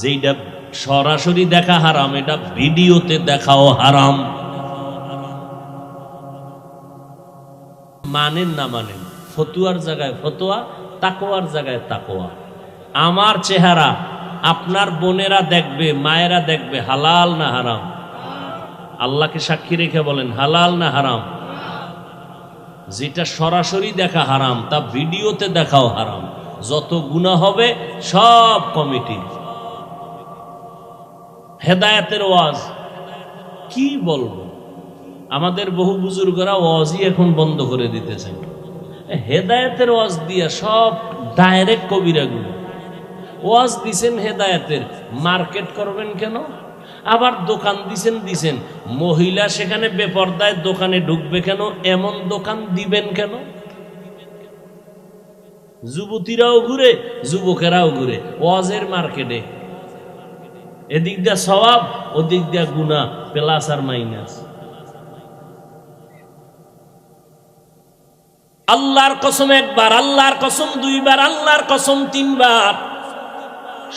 যেটা সরাসরি দেখা হারাম, এটা ভিডিওতে দেখাও হারাম। মানেন না মানেন, ফতুয়ার জায়গায় ফতোয়া, তাকওয়ার জায়গায় তাকওয়া। আমার চেহারা আপনার বোনেরা দেখবে, মায়েরা দেখবে, হালাল না হারাম? আল্লাহকে সাক্ষী রেখে বলেন, হালাল না হারাম? যেটা সরাসরি দেখা হারাম, তা ভিডিওতে দেখাও হারাম। যত গুনাহ হবে সব কমিটি। হেদায়েতের ওয়াজ কি বলবো, আমাদের বহু বুজুর্গরা ওয়াজই এখন বন্ধ করে দিতেছেন। হেদায়েতের ওয়াজ দিয়া সব ডাইরেক্ট কবিরা গুনাহ। ওয়াজ দিছেন হেদায়েতের, মার্কেট করবেন কেন? আবার দোকান দিছেন, মহিলা সেখানে বেপরদায় দোকানে ঢুকবে কেন? এমন দোকান দিবেন কেন? যুবতীরাও ঘুরে, যুবকেরাও ঘুরে ওয়াজের মার্কেটে। এদিক দিয়া সওয়াব, ওদিক দিয়া গুনাহ, প্লাস আর মাইনাস। আল্লাহর কসম একবার, আল্লাহর কসম দুইবার, আল্লাহর কসম তিনবার।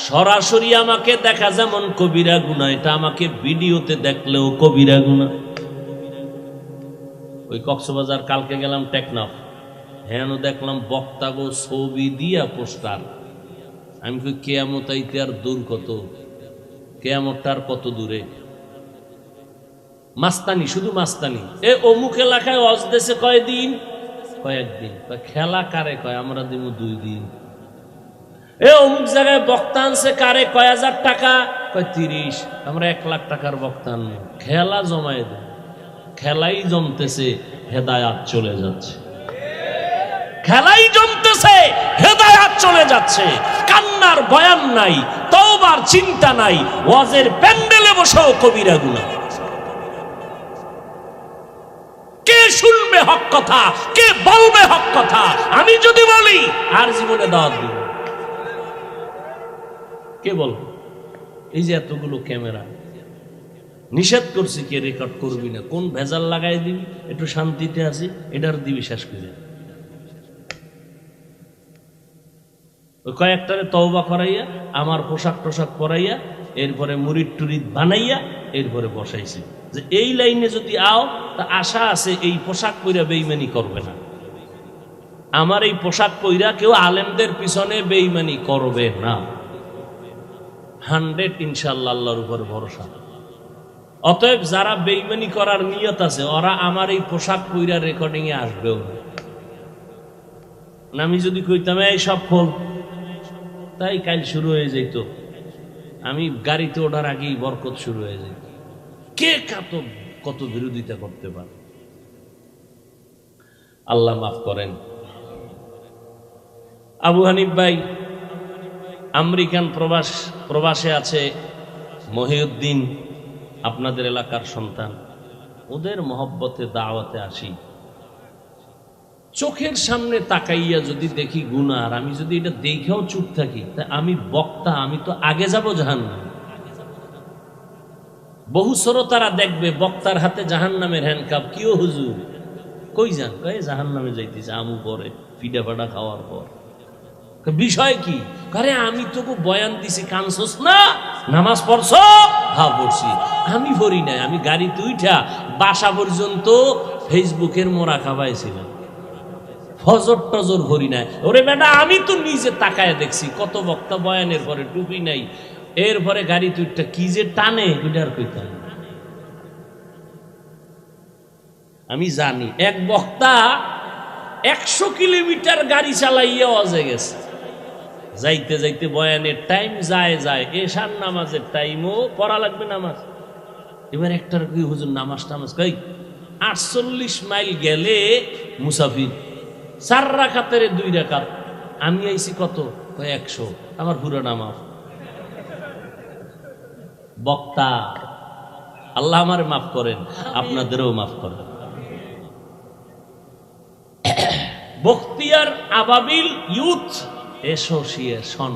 সরাসরি আমাকে দেখা যেমন কবিরা গুনাহ, এটা আমাকে ভিডিওতে দেখলেও কবিরা গুনাহ। ওই কক্সবাজার কালকে গেলাম টেকনাফ, হ্যাঁ দেখলাম বক্তা গো ছবি দিয়া পোস্টার। আমি কই কেয়ামত আইতে আর দূর কত, কেয়ামতটার কত দূরে। মাস্তানি, শুধু মাস্তানি। এ অমুক এলাকায় ওয়াজ দেশে কয়দিন, কয়েকদিন। খেলা কারে কয়, আমরা দিব 2 দিন। এ অমুক জায়গায় বক্তা আনছে কারে, কয় হাজার টাকা, কয় 30। আমরা 1 লাখ টাকার বক্তা আনবো, খেলা জমায় দেব। খেলাই জমতেছে, হেদায়াত চলে যাচ্ছে। খেলাই জমতেছে, হেদায়াত চলে যাচ্ছে। কান্নার বয়ান নাই, তওবার চিন্তা নাই, ওয়াজের প্যান্ডেলে বসেও কবিরা গুনাহ। কে শুনবে হক কথা, কে বলবে হক কথা? আমি যদি বলি আর জীবনে দাওয়াত দিব, কে বলবে? এই যে এতগুলো ক্যামেরা, নিষেধ করছি কে রেকর্ড করবি না, কোন ভেজাল লাগাই দিবি, একটু শান্তিতে আছি, এটার দিবি শেষ করে। ওই কয়েকটারে তওবা করাইয়া, আমার পোশাক টোশাক পরাইয়া, এরপরে মুরিদ টুরিদ বানাইয়া, এরপরে বসাইছি যে এই লাইনে যদি আও তা আশা আছে এই পোশাক পইরা বেঈমানি করবে না। আমার এই পোশাক পইরা কেউ আলেমদের পিছনে বেঈমানি করবে না। 100 ইনশাআল্লাহ, আল্লাহর উপর ভরসা। অতএব যারা বেঈমানি করার নিয়ত আছে, ওরা আমার এই পোশাক পইরা রেকর্ডিং এ আসবেও না। আমি যদি কইতাম এই সব খোল, তাই কাল শুরু হয়ে যেত। আমি গাড়িতে ওঠার আগেই বরকত শুরু হয়ে যেত। কে কত বিরোধিতা করতে পারে? আল্লাহ মাফ করেন। আবু হানিফ ভাই আমেরিকান প্রবাসে আছে, মহিউদ্দিন আপনাদের এলাকার সন্তান। ওদের মহব্বতে দাওয়াতে আসি, চোখের সামনে তাকাইয়া যদি দেখি গুনাহ, আর আমি যদি এটা দেখেও চুপ থাকি, তা আমি বক্তা, আমি তো আগে যাব জাহান্নামে। বহু শ্রোতারা দেখবে বক্তার হাতে জাহান্নামের হ্যান্ডকাপ। কিও হুজুর, কই যান? কই জাহান্নামে যাইতেছে আমু পরে, পিঠা ফাটা খাওয়ার পর। বিষয় কি? আরে আমি তোকে বয়ান দিছি, কানছস না? নামাজ পড়ছ? হ্যাঁ পড়ছি। আমি পড়ি নাই, আমি গাড়িতে উঠা বাসা পর্যন্ত ফেসবুকের মোরা খাবাইছিলাম, ফজর টজর ভরি নাই। ওরে বেটা, আমি তো নিজে তাকায় দেখছি কত বক্তা বয়ানের পরে টুপি নাই, এরপরে গাড়ি তুইটা কি যে টানে, ওইটার কইতাম। আমি জানি এক বক্তা 100 কিলোমিটার গাড়ি চালাইয়া অজে গেছে। যাইতে যাইতে বয়ানের টাইম যায়, এশার নামাজের টাইমও পড়া লাগবে নামাজ। এবার একটার কি হুজুর নামাজ টামাজ কই 48 মাইল গেলে মুসাফির 4 রাকাতের 2 রাকাত। আমি আইছি কত? 100। আমার পুরো নামাজ। বক্তা, আল্লাহ আমারে মাফ করেন, আপনাদেরও মাফ করেন। বখতিয়ার আবাবিল ইউথ অ্যাসোসিয়েশন,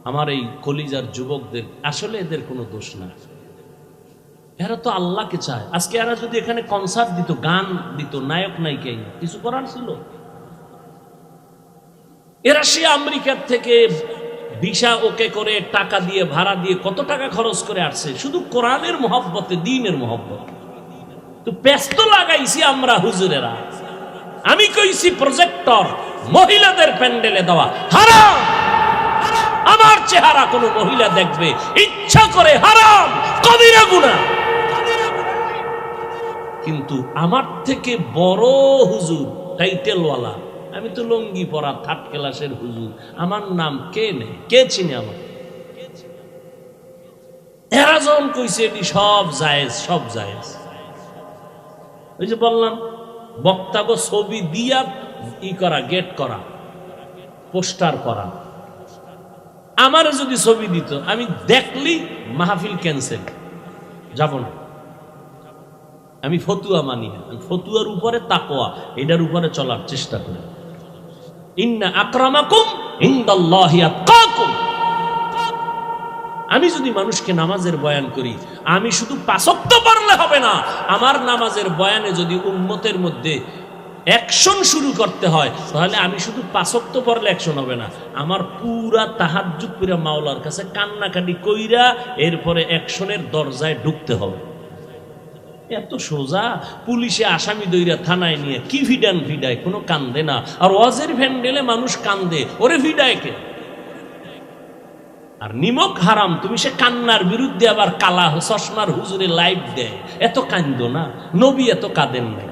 আমার এই কলিজার যুবকদের, আসলে এদের কোনো দোষ না। এরা তো আল্লাহকে চায়। আজকে এরা যদি এখানে কনসার্ট দিত, গান দিত, নায়ক নায়িকা, কিছু করার ছিল? এরা সে আমেরিকার থেকে ভিসা ওকে করে, টাকা দিয়ে, ভাড়া দিয়ে, কত টাকা খরচ করে আসছে শুধু কোরআনের মহব্বতে, দ্বীনের মহব্বত। তো ব্যস্ত লাগাইছি আমরা হুজুরেরা। আমি কইছি প্রজেক্টর মহিলাদের প্যান্ডেলে দেওয়া হারাম। আমার চেহারা কোন মহিলা দেখবে ইচ্ছা করে, হারাম, কবিরা গুনাহ। কিন্তু আমার থেকে বড় হুজুর, টাইটেলওয়ালা, আমি তো লঙ্গি পরা 3rd ক্লাসের হুজুর, আমার নাম কে নেই, কে চিনে আমার? এরা যখন কইছে এটি সব জায়েজ, সব জায়েজ। ওই যে বললাম, বক্তাগো ছবি দিয়া করা, গেট করা, পোস্টার করা। আমার যদি ছবি দিত, আমি দেখলি মাহফিল ক্যান্সেল, যাব না। আমি ফতুয়া মানি না, ফতুয়ার উপরে তাকওয়া, এটার উপরে চলার চেষ্টা করি। ইন্না আকরামাকুম ইনদাল্লাহি আতকাকুম। আমি যদি মানুষকে নামাজের বয়ান করি, আমি শুধু 5 ওয়াক্ত পড়লে হবে না। আমার নামাজের বয়ানে যদি উম্মতের মধ্যে অ্যাকশন শুরু করতে হয়, তাহলে আমি শুধু 5 ওয়াক্ত পড়লে অ্যাকশন হবে না। আমার পুরা তাহাজ্জুদ পুরা মাওলার কাছে কান্নাকাটি কইরা এরপরে অ্যাকশনের দরজায় ঢুকতে হবে। এত সোজা, পুলিশে আসামি দইরা থানায় নিয়ে কি ভিডান ভিডায়, কোনো কান্দে না। আর ওয়াজের ভ্যান্ডেলে মানুষ কান্দে, ওরে ভিডায় কে? আর নিমক হারাম, তুমি সে কান্নার বিরুদ্ধে আবার কালা চশমার হুজুরে লাইভ দেয়, এত কান্দো না। নবী এত কাঁদেন নাই,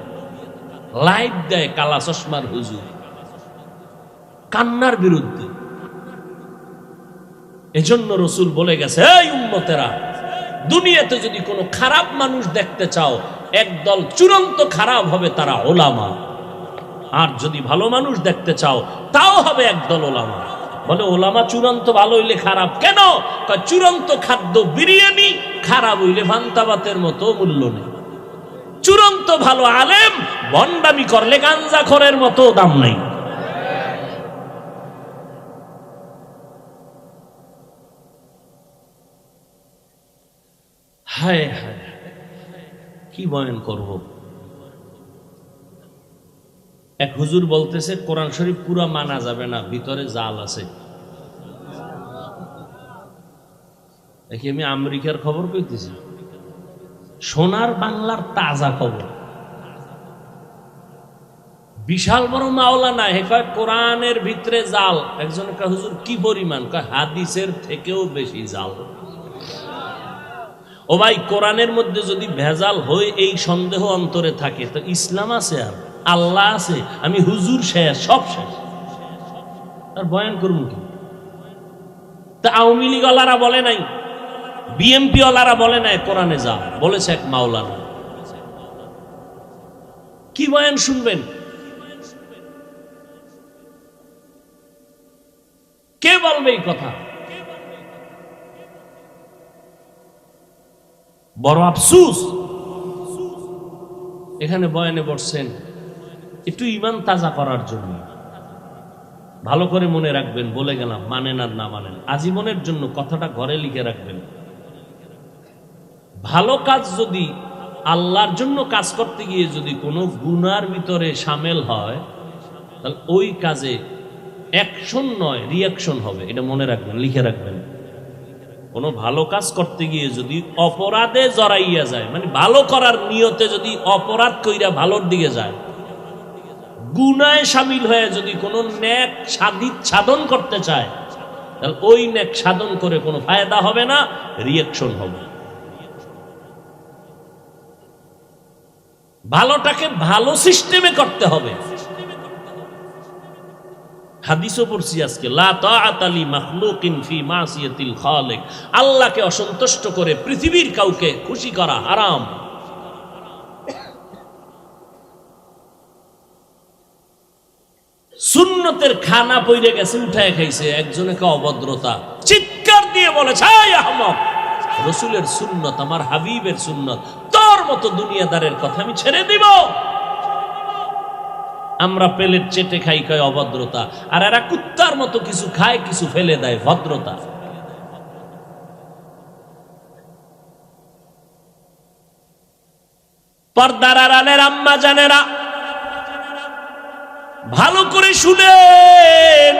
লাইভ দেয় কালা চশমার হুজুর কান্নার বিরুদ্ধে। এজন্য রসুল বলে গেছে, এই উম্মতেরা, দুনিয়াতে যদি কোনো খারাপ মানুষ দেখতে চাও, একদল চূড়ান্ত খারাপ হবে, তারা ওলামা। আর যদি ভালো মানুষ দেখতে চাও, তাও হবে একদল ওলামা। বলে ওলামা চূড়ান্ত ভালো হইলে খারাপ কেন? চূড়ান্ত খাদ্য বিরিয়ানি, খারাপ হইলে ভান্তাবাতের মতো মূল্য নেই। চূড়ান্ত ভালো আলেম ভণ্ডামি করলে গাঞ্জাখোরের মতো দাম নাই। হায় হায়, কি বয়ান করব। এক হুজুর বলতেছে কোরআন শরীফ পুরা মানা যাবে না, ভিতরে জাল আছে। দেখি আমি আমেরিকার খবর কইতেছি, সোনার বাংলার তাজা খবর। বিশাল বড় মাওলানা, হে কয় কোরআনের ভিতরে জাল। একজন কয় হুজুর কি পরিমাণ? কয় হাদিসের থেকেও বেশি জাল। ও ভাই, কোরআনের মধ্যে যদি ভেজাল হয় এই সন্দেহ অন্তরে থাকে, তো ইসলাম আছে আর আল্লাহ আছে? আমি হুজুর শেষ, সব শেষ, আর বয়ান করবো কি? তা আওয়ামী লীগ ওয়ালারা বলে নাই, বিএমপি ওয়ালারা বলে নাই কোরআনে যা বলেছে এক মাওলানা। কি বয়ান শুনবেন? কে বলবে এই কথা? বড় আফসুস, এখানে বয়ানে বসছেন একটু ইমান তাজা করার জন্য। ভালো করে মনে রাখবেন, বলে গেলাম, মানেন আর না মানেন, আজীবনের জন্য কথাটা ঘরে লিখে রাখবেন। ভালো কাজ যদি আল্লাহর জন্য কাজ করতে গিয়ে যদি কোনো গুনার ভিতরে সামিল হয়, তাহলে ওই কাজে অ্যাকশন নয় রিয়াকশন হবে, এটা মনে রাখবেন, লিখে রাখবেন। কোনো ভালো কাজ করতে গিয়ে যদি অপরাধে জড়াইয়া যায়, মানে ভালো করার নিয়তে যদি অপরাধ কইরা ভালোর দিকে যায়, গুনায় সামিল হয়ে যদি কোনো নেক সাধন করতে চায়, তাহলে ওই নেক সাধন করে কোনো ফায়দা হবে না, রিয়াকশন হবে। ভালোটাকে ভালো সিস্টেমে করতে হবে। হাদিসও পড়ছি আজকে, লা তাআতা লি মাখলুকিন ফি মাসিয়াতিল খালিক। আল্লাহকে অসন্তুষ্ট করে পৃথিবীর কাউকে খুশি করা হারাম। সুন্নতের খানা পইরে গেছে, উঠায় খাইছে, একজনকে অভদ্রতা, চিৎকার দিয়ে বলেছে, এই আহমক, রাসূলের সুন্নত, আমার হাবিবের সুন্নত, তোর মতো দুনিয়াদারের কথা আমি ছেড়ে দিব? আমরা প্লেট চেটে খাই, কয় অভদ্রতা, আর এরা কুত্তার মতো কিছু খায়, কিছু ফেলে দেয়, ভদ্রতা। পর্দার আড়ালের আম্মা জানেরা, ভালো করে শুনেন,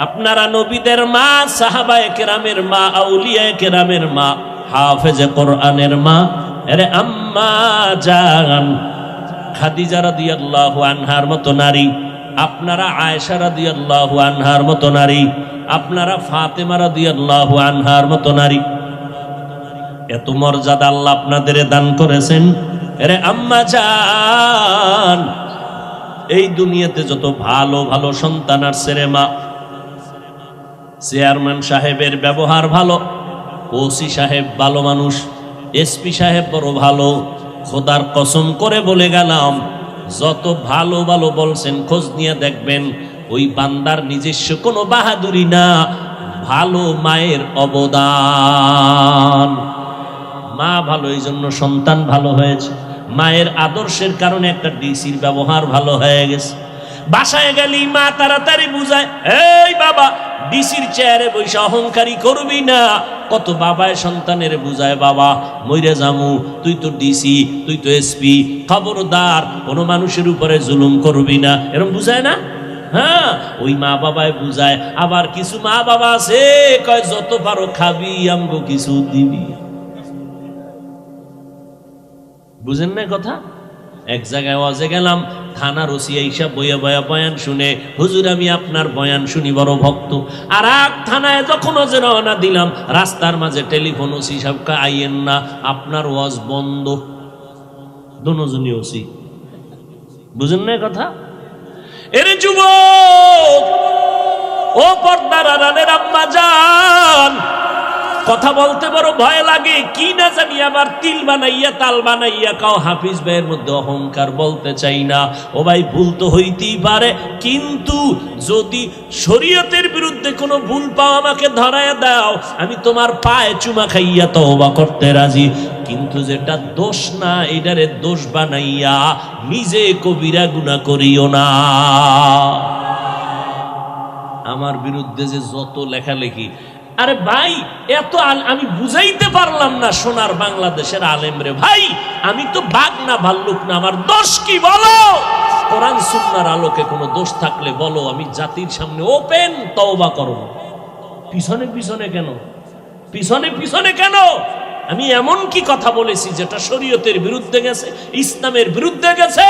আপনারা নবীদের মা, সাহাবায়ে কেরামের মা, আউলিয়ায়ে কেরামের মা, হাফেজে কোরআনের মা, আরে আম্মা জান খাদিজা রাদিয়াল্লাহু আনহার মতো নারী, আপনারা আয়েশা রাদিয়াল্লাহু আনহার মতো নারী, আপনারা ফাতেমা রাদিয়াল্লাহু আনহার মতো নারী, এত মর্যাদা আল্লাহ আপনাদের দান করেছেন। আরে আম্মা জান, এই দুনিয়াতে যত ভালো ভালো সন্তান আর ছেলে মা, চেয়ারম্যান সাহেবের ব্যবহার ভালো, ওসি সাহেব ভালো মানুষ, এসপি সাহেব বড় ভালো, খোদার কসম করে বলে গেলাম, যত ভালো ভালো বলছেন খোঁজ নিয়ে দেখবেন, ওই বান্দার নিজস্ব কোনো বাহাদুরি না, ভালো মায়ের অবদান। মা ভালো, এই জন্য সন্তান ভালো হয়েছে। মায়ের আদর্শের কারণে একটা ডিসির ব্যবহার ভালো হয়ে গেছে। বাসায় গেলি মা তাড়াতাড়ি বুঝায়, এই বাবা, ডিসির চেয়ারে বসে অহংকারী করবি না। কত বাবায় সন্তানের বুঝায়, বাবা মইরে জামু, তুই তো ডিসি, তুই তো এসপি, খবরদার কোনো মানুষের উপরে জুলুম করবি না, এরকম বুঝায় না? হ্যাঁ, ওই মা বাবায় বুঝায়। আবার কিছু মা বাবা আছে, কয় যত পারো খাবি, আমগো কিছু দিবি। বুঝেন না কথা? এক জায়গায় ওয়াজে গেলাম, থানার ওসি এইসব বইয়া বয়া বয়ান শুনে, হুজুর আমি আপনার বয়ান শুনি বড় ভক্ত। আর এক থানায় যখন ওজে রওনা দিলাম, রাস্তার মাঝে টেলিফোন, ওসি সাহেবকে আইয়েন না, আপনার ওয়াজ বন্ধ। দোনোজনই ওসি। বুঝেন না কথা? এর যুবক, ও পর্দার আড়ালের আম্মা জান, কথা বলতে বড় ভয় লাগে, কি না জানি আবার তিল বানাইয়া তাল বানাইয়া কাও হাফিজ ভাইয়ের মধ্যে অহংকার, বলতে চাই না। ও ভাই, ভুল তো হইতেই পারে, কিন্তু যদি শরীয়তের বিরুদ্ধে কোনো ভুল পাও আমাকে ধরায় দাও, আমি তোমার পায়ে চুমা খাইয়া তওবা করতে রাজি। কিন্তু যেটা দোষ না, এটারে দোষ বানাইয়া নিজে কবিরা গুনাহ করিও না। আমার বিরুদ্ধে যে যত লেখালেখি, আরে ভাই এত আমি বুঝাইতে পারলাম না সোনার বাংলাদেশের আলেম রে। ভাই আমি তো বাঘ না ভাল্লুক না, আমার দোষ কি বলো? কোরআন সুন্নাহর আলোকে কোনো দোষ থাকলে বলো, আমি জাতির সামনে ওপেন তওবা করব। পিছনে পিছনে কেন? পিছনে পিছনে কেন? আমি এমন কি কথা বলেছি যেটা শরীয়তের বিরুদ্ধে গেছে, ইসলামের বিরুদ্ধে গেছে?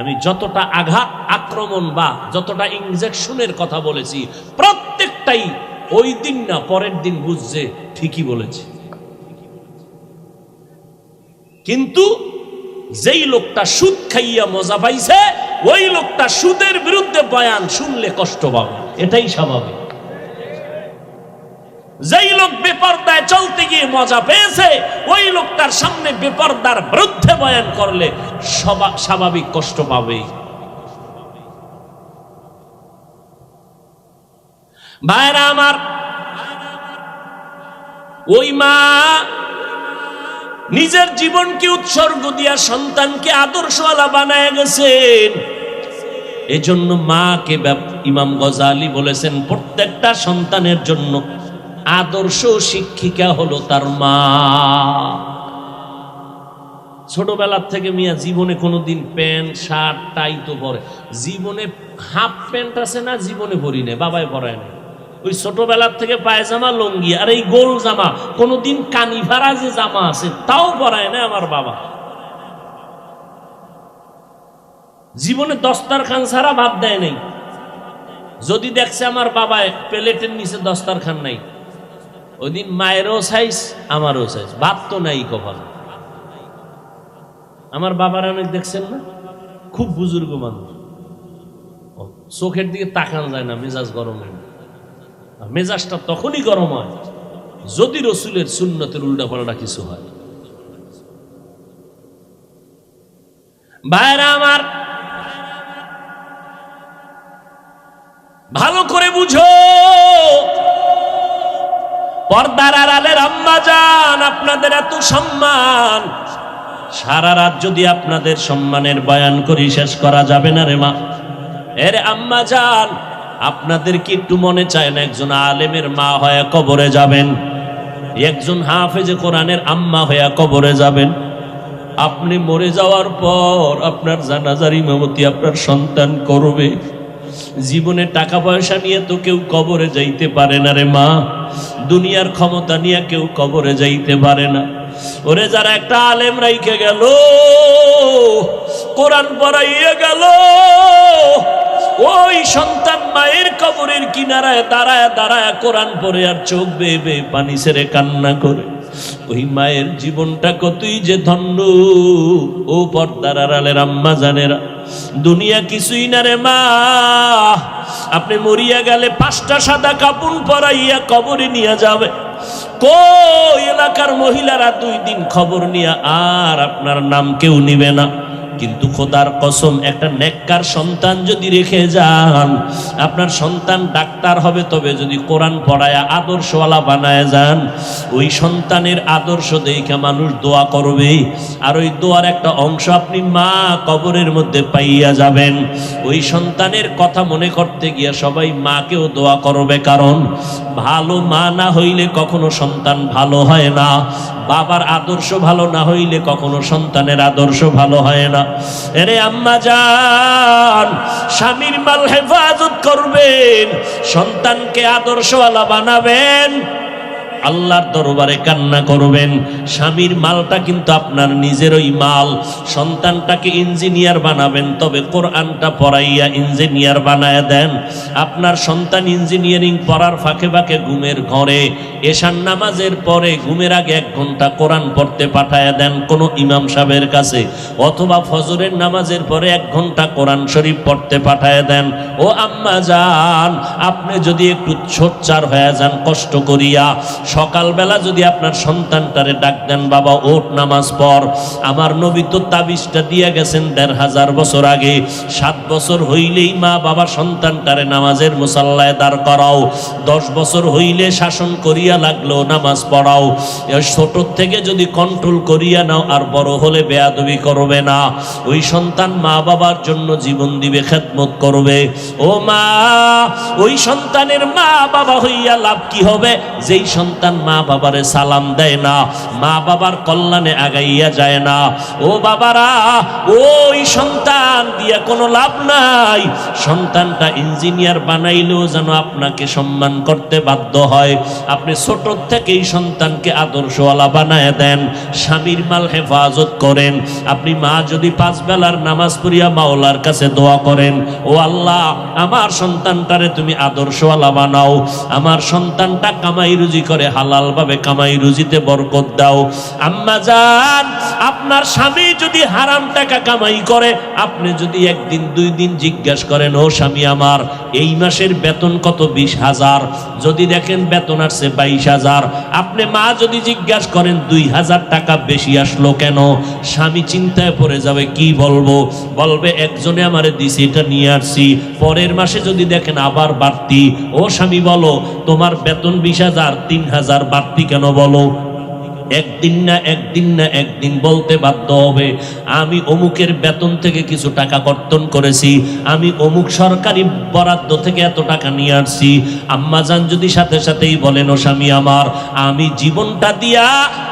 আমি যতটা আঘাত, আক্রমণ বা যতটা ইনজেকশনের কথা বলেছি, প্রত্যেকটাই ওই দিন না পরের দিন বুঝছে ঠিকই বলেছি। কিন্তু যেই লোকটা সুদ খাইয়া মজা পাইছে, ওই লোকটা সুদের বিরুদ্ধে বয়ান শুনলে কষ্ট পাবে, এটাই স্বাভাবিক। যেই লোক বেপরদায় চলতে গিয়ে মজা পেয়েছে, ওই লোকটার সামনে বেপরদার বিরুদ্ধে বয়ান করলে স্বাভাবিক কষ্ট পাবে। ভাইরা আমার, ওই মা নিজের জীবনকে উৎসর্গ দিয়া সন্তানকে আদর্শওয়ালা বানায় গেছেন। এজন্য মাকে ইমাম গজালি বলেছেন, প্রত্যেকটা সন্তানের জন্য আদর্শ শিক্ষিকা হলো তার মা। ছোটবেলার থেকে মিয়া জীবনে কোনোদিন প্যান্ট শার্ট টাই তো পরে, জীবনে হাফ প্যান্ট আছে না, জীবনে পরি না, বাবাই পরায় না। ওই ছোটবেলার থেকে পায়জামা লুঙ্গি আর এই গোল জামা, কোনোদিন কানি ভাড়া যে জামা আছে তাও পরায় না আমার বাবা। জীবনে দস্তারখান ছাড়া ভাত দেয় নাই। যদি দেখছে আমার বাবায় প্লেটের নিচে দস্তারখান নাই, ওই দিন মায়েরও সাইজ আমারও সাইজ, ভাত তো নাই কপাল। আমার বাবার অনেক দেখছেন না, খুব বুজুর্গ মানুষ, চোখের দিকে তাকানো যায় না, মেজাজ গরম হয়। মেজাজটা তখনই গরম হয় যদি রসুলের সুন্নতের উল্টা পাল্টা কিছু হয়। ভাইরা আমার, ভালো করে বুঝো, পর্দার আড়ালের আম্মা জান, আপনাদের এত সম্মান, সারা রাত যদি আপনাদের সম্মানের বয়ান করি শেষ করা যাবে না রে মা। এর আম্মা জান, আপনাদের কি একটু মনে চায় না একজন আলেমের মা হয়ে কবরে যাবেন, একজন হাফেজে কোরআনের আম্মা হয়ে কবরে যাবেন? আপনি মরে যাওয়ার পর আপনার জানাজার ইমামতি আপনার সন্তান করবে। জীবনে টাকা পয়সা নিয়ে তো কেউ কবরে যাইতে পারে না রে মা, দুনিয়ার ক্ষমতা নিয়ে কেউ কবরে যাইতে পারে না। ওরে যারা একটা আলেম রাইখে গেল, কোরআন পড়াইয়া গেল, ওই সন্তান মায়ের কবরের কিনারায় দাঁড়ায় দাঁড়ায় কোরআন পড়ে আর চোখ বেয়ে বেয়ে পানি ছেড়ে কান্না করে, ওই মায়ের জীবনটা কতই যে ধন্য। ও পর্দার আড়ালের আম্মা জানেরা, দুনিয়া কিছুই না রে মা। আপনি মরিয়া গেলে 5টা সাদা কাপড় পরাইয়া কবরে নিয়ে যাবে, কই এলাকার মহিলারা 2 দিন খবর নিয়ে আর আপনার নাম কেউ নিবে না। কিন্তু খোদার কসম, একটা নেককার সন্তান যদি রেখে যান, আপনার সন্তান ডাক্তার হবে, তবে যদি কোরআন পড়ায়া আদর্শওয়ালা বানায় যান, ওই সন্তানের আদর্শ দেখে মানুষ দোয়া করবে, আর ওই দোয়ার একটা অংশ আপনি মা কবরের মধ্যে পাইয়া যাবেন। ওই সন্তানের কথা মনে করতে গিয়া সবাই মাকেও দোয়া করবে, কারণ ভালো মা না হইলে কখনো সন্তান ভালো হয় না, বাবার আদর্শ ভালো না হইলে কখনো সন্তানের আদর্শ ভালো হয় না। এরে আম্মা জান, স্বামীর মাল হেফাজত করবেন, সন্তানকে আদর্শওয়ালা বানাবেন। আল্লাহর দরবারে কান্না করবেন। স্বামীর মালটা কিন্তু আপনার নিজেরই মাল। সন্তানটাকে ইঞ্জিনিয়ার বানাবেন, তবে কোরআনটা পড়াইয়া ইঞ্জিনিয়ার বানায় দেন। আপনার সন্তান ইঞ্জিনিয়ারিং পড়ার ফাঁকে ফাঁকে ঘুমের ঘরে এশার নামাজের পরে ঘুমের আগে 1 ঘন্টা কোরআন পড়তে পাঠায় দেন কোনো ইমাম সাহেবের কাছে, অথবা ফজরের নামাজের পরে 1 ঘন্টা কোরআন শরীফ পড়তে পাঠায় দেন। ও আম্মা জান, আপনি যদি একটু সোচ্চার হয়ে যান কষ্ট করিয়া, সকালবেলা যদি আপনার সন্তানটারে ডাক দেন, বাবা ওঠ নামাজ পড়। আমার নবী তো তাবিজটা দিয়ে গেছেন 1500 বছর আগে। 7 বছর হইলেই মা বাবা সন্তানটারে নামাজের মুসাল্লায় দাঁড় করাও, 10 বছর হইলে শাসন করিয়া লাগলো নামাজ পড়াও। ছোট থেকে যদি কন্ট্রোল করিয়া নাও, আর বড় হলে বেয়াদবি করবে না। ওই সন্তান মা বাবার জন্য জীবন দিবে, খেদমত করবে। ও মা, ওই সন্তানের মা বাবা হইয়া লাভ কি হবে? যেই সন্তান মা বাবারে সালাম দেয় না, মা বাবার কল্যাণে আগাইয়া যায় না, ও বাবারা, ওই সন্তান দিয়া কোনো লাভ নাই। সন্তানটা ইঞ্জিনিয়ার বানাইলেও যেন আপনাকে সম্মান করতে বাধ্য হয়। আপনি ছোট থেকেই সন্তানকে আদর্শওয়ালা বানায় দেন, স্বামীর মাল হেফাজত করেন। আপনি মা যদি 5 বেলার নামাজ পড়িয়া মাওলার কাছে দোয়া করেন, ও আল্লাহ আমার সন্তানটারে তুমি আদর্শওয়ালা বানাও, আমার সন্তানটা কামাই রুজি করে হালাল ভাবে কামাই রুজিতে বরকত দাও। আম্মা জান, আপনার স্বামী যদি হারাম টাকা কামাই করে, আপনি যদি 1 দিন 2 দিন জিজ্ঞাসা করেন, ও স্বামী আমার এই মাসের বেতন কত? 20,000। যদি দেখেন বেতন আসছে 22,000, আপনি মা যদি জিজ্ঞাসা করেন 2,000 টাকা বেশি আসলো কেন, স্বামী চিন্তায় পড়ে যাবে। কি বলবো? বলবে একজনে আমারে দিছে, এটা নিয়ে আসছি। পরের মাসে যদি দেখেন আবার বাড়তি, ও স্বামী বলো তোমার বেতন 20,000, 3,000 বাড়তি কেন বলো? একদিন বলতে বাধ্য হবে, আমি অমুকের বেতন থেকে কিছু টাকা কর্তন করেছি, আমি অমুক সরকারি বরাদ্দ থেকে এত টাকা নিয়ে আসছি। আম্মাজান যদি সাথে সাথেই বলেন, ও স্বামী আমার আমি জীবনটা দিয়া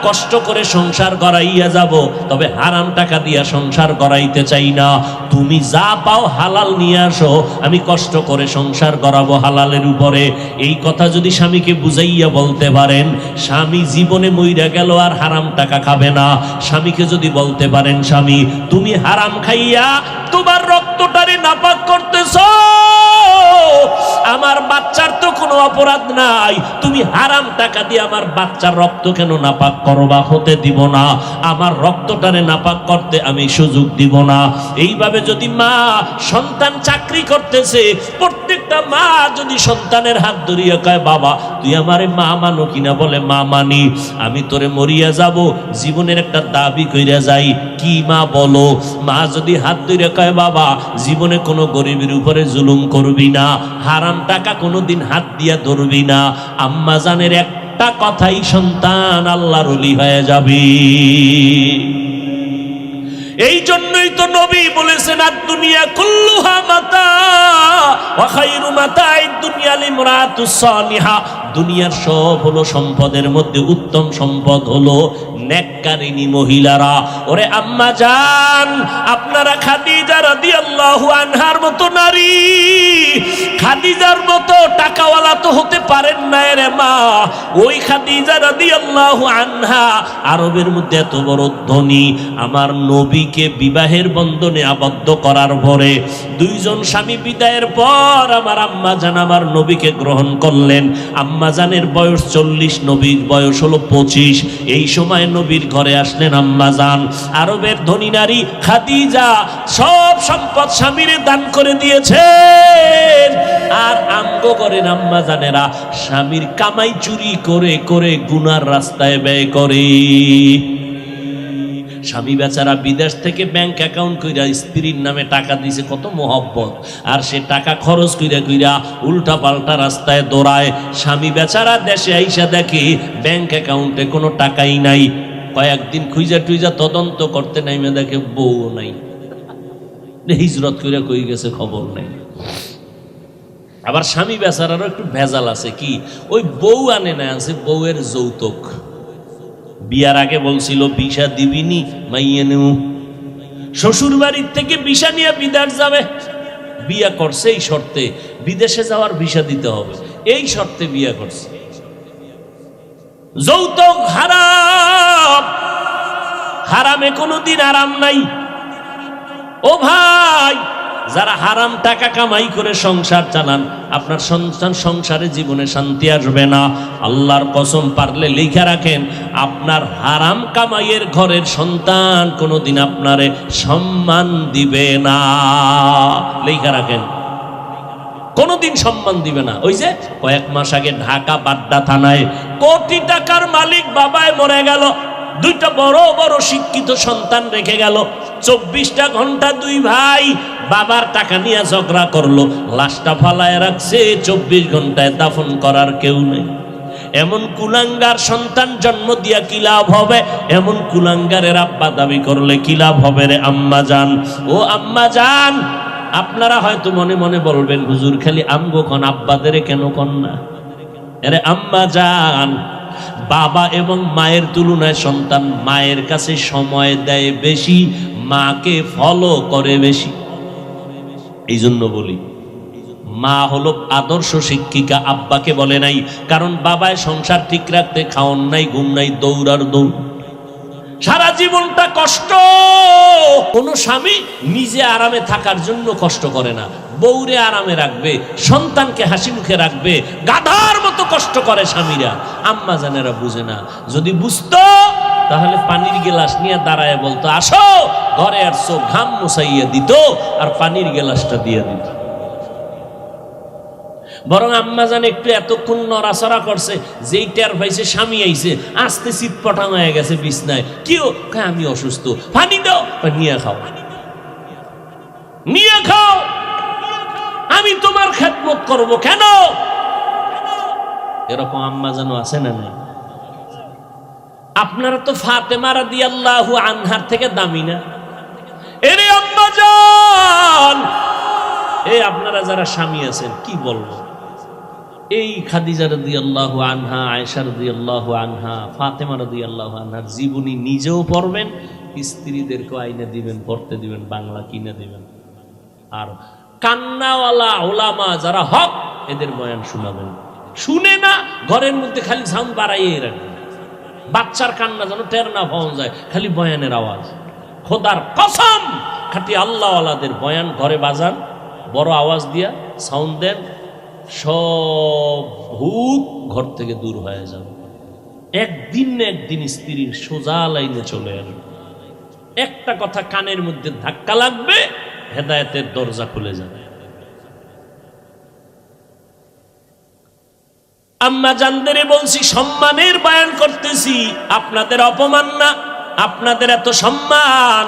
কষ্ট করে সংসার গড়াইয়া যাব, তবে হারাম টাকা দিয়া সংসার গড়াইতে চাই না। তুমি যা পাও হালাল নিয়ে আসো, আমি কষ্ট করে সংসার গড়াবো হালালের উপরে। এই কথা যদি স্বামীকে বুঝাইয়া বলতে পারেন, স্বামী জীবনে মইরা গেল আর হারাম টাকা খাবে না। স্বামীকে যদি বলতে পারেন, স্বামী তুমি হারাম খাইয়া তোমার রক্তটারে নাপাক করতেছো, আমার বাচ্চার তো কোনো অপরাধ নাই, তুমি হারাম টাকা দিয়ে আমার বাচ্চার রক্ত কেন নাপাক করবা? হতে দিব না, আমার রক্তটারে নাপাক করতে আমি সুযোগ দিব না। এইভাবে যদি মা, সন্তান চাকরি করতেছে, প্রত্যেকটা মা যদি সন্তানের হাত ধরিয়া কয়, বাবা তুই আমারে মা মানো কিনা? বলে মা মানি। আমি তোরে মরিয়া যাব, জীবনের একটা দাবি কইরা যাই। কি মা বলো? মা যদি হাত ধরে কয়, বাবা জীবনে কোনো গরিবের উপরে জুলুম করবি না, হারাম টাকা কোনোদিন হাত দিয়া ধরবি না, আম্মা জানের একটা কথাই সন্তান আল্লাহর ওলি হয়ে যাবে। এই জন্যই তো নবী বলেছেন, আদ-দুনিয়া কুল্লুহা মাতা ওয়া খায়রু মাতা'id দুনিয়া লিমরাতুস সালিহা। দুনিয়ার সব হলো সম্পদের মধ্যে উত্তম সম্পদ হলো নেককারিনী মহিলারা। ওরে আম্মা জান, আপনারা খাদিজা রাদিয়াল্লাহু আনহার মতো নারী, খাদিজার মতো টাকাওয়ালা তো হতে পারেন না রে মা। ওই খাদিজা রাদিয়াল্লাহু আনহা আরবের মধ্যে এত বড় ধনী, আমার নবীকে বিবাহের বন্ধনে আবদ্ধ করার পরে 2 জন স্বামী বিদায়ের পর আমার আম্মা জান আমার নবীকে গ্রহণ করলেন। আম্মা জানের বয়স 40, নবীর বয়স হলো 25। এই সময় নবীর ঘরে আসলেন আম্মা জান। আরবের ধনী নারী খাদিজা সব সম্পদ স্বামীরে দান করে দিয়েছেন। আর আমগো করেন আম্মা জানেরা স্বামীর কামাই চুরি করে করে গুনার রাস্তায় ব্যয় করে। স্বামী বেচারা বিদেশ থেকে ব্যাংক অ্যাকাউন্ট কইরা স্ত্রীর নামে টাকা দিয়েছে, কত মোহব্বত, আর সে টাকা খরচ কইরা কইরা উল্টা পাল্টা রাস্তায় দৌড়ায়। স্বামী বেচারা দেশে আইসা দেখে ব্যাংক অ্যাকাউন্টে কোনো টাকাই নাই। কয়েকদিন খুঁজা টুইজা তদন্ত করতে নাইমে দেখে বউ নাই, হিজরত কইরা কই গেছে খবর নাই। আবার স্বামী বেচারারও একটু ভেজাল আছে, কি ওই বউ আনে না, আছে বউয়ের যৌতুক। বিয়ার আগে বলছিল ভিসা দিবিনি, মাইয়ে নেউ। শ্বশুর বাড়ির থেকে ভিসা নিয়ে বিদেশ যাবে, বিয়া করছে এই শর্তে, বিদেশে যাওয়ার ভিসা দিতে হবে, এই শর্তে বিয়া করছে। যৌতুক হারাম, হারামে কোনোদিন আরাম নাই। ও ভাই, যারা হারাম টাকা কামাই করে সংসার চালান, আপনার সন্তান সংসারে জীবনে শান্তি আসবে না। আল্লাহর কসম, পারলে লিখে রাখেন, আপনার হারাম কামাইয়ের ঘরের সন্তান কোনোদিন আপনারে সম্মান দিবে না। লিখে রাখেন, কোনোদিন সম্মান দিবে না। ওই যে কয়েক মাস আগে ঢাকা বাড্ডা থানায় কোটি টাকার মালিক বাবায় মরে গেল, দুইটা বড় বড় শিক্ষিত সন্তান রেখে গেল। 24টা ঘন্টা দুই ভাই বাবার টাকা নিয়ে ঝগড়া করলো, লাশটা ফালায় রাখছে। 24 ঘন্টায় দাফন করার কেউ নেই। এমন কুলাঙ্গার সন্তান জন্ম দিয়া কি লাভ হবে? এমন কুলাঙ্গারের আব্বা দাবি করলে কি লাভ হবে রে আম্মা জান? ও আম্মা জান, আপনারা হয়তো মনে মনে বলবেন, হুজুর খালি আমগো কোন, আব্বাদের কেন কন না? আরে আম্মা জান, বাবা এবং মায়ের তুলনায় সন্তান মায়ের কাছে সময় দেয় বেশি, মাকে ফলো করে বেশি। এই জন্য বলি, মা হলো আদর্শ শিক্ষিকা, আব্বাকে বলে নাই। কারণ বাবায় সংসার ঠিক রাখতে খাওন নাই, ঘুম নাই, দৌড়ার দৌড়, সারা জীবনটা কষ্ট। কোন স্বামী নিজে আরামে থাকার জন্য কষ্ট করে না, বউরে আরামে রাখবে, সন্তানকে হাসি মুখে রাখবে, গাধার মতো কষ্ট করে স্বামীরা। আম্মা জানেরা বুঝে না। যদি বুঝতো তাহলে পানির গেলাস নিয়ে দাঁড়ায় বলতো, আসো ঘরে আসছো, ঘাম মুছাইয়া দিত আর পানির গেলাসটা দিয়ে দিত। বরং আম্মা জান একটু এতক্ষণ নড়াচড়া করছে, যেই টের পাইছে স্বামী আইছে, আস্তে চিৎপটাং হয়ে গেছে বিছনায়। কেউ আমি অসুস্থ, পানি দাও, নিয়ে খাও, নিয়ে খাও, আমি তোমার খেদমত করব কেন? এরকম আম্মা জানো আছে না নাই? আপনারা তো ফাতেমা রাদিয়াল্লাহু আনহার থেকে দামি না? এরে আম্মা জান, এই আপনারা যারা স্বামী আছেন, কি বলবো, এই খাদিজা রাদিয়াল্লাহু আনহা, আয়েশা রাদিয়াল্লাহু আনহা, ফাতেমা রাদিয়াল্লাহু আনহার জীবনী নিজেও পড়বেন, স্ত্রীদেরকে আইনে দিবেন, পড়তে দিবেন, বাংলা কিনে দিবেন। আর কান্নাওয়ালা ওলামা যারা হক, এদের বয়ান শোনাবেন। শুনে না, ঘরের মধ্যে খালি সাউন্ড বাড়াইয়ে রাখবেন, বাচ্চার কান্না যেন টের না পাওয়া যায়, খালি বয়ানের আওয়াজ। খোদার কসম, খাঁটি আল্লাহওয়ালাদের বয়ান ঘরে বাজান, বড় আওয়াজ দিয়া সাউন্ড দেন, সব ভূত ঘর থেকে দূর হয়ে যাবে। একদিন না একদিন স্ত্রীর সোজা লাইনে চলে আসবে। একটা কথা কানের মধ্যে ধাক্কা লাগবে, হেদায়েতের দরজা খুলে যাবে। আম্মা জানদেরে বলছি, সম্মানের বয়ান করতেছি, আপনাদের অপমান না, আপনাদের এত সম্মান।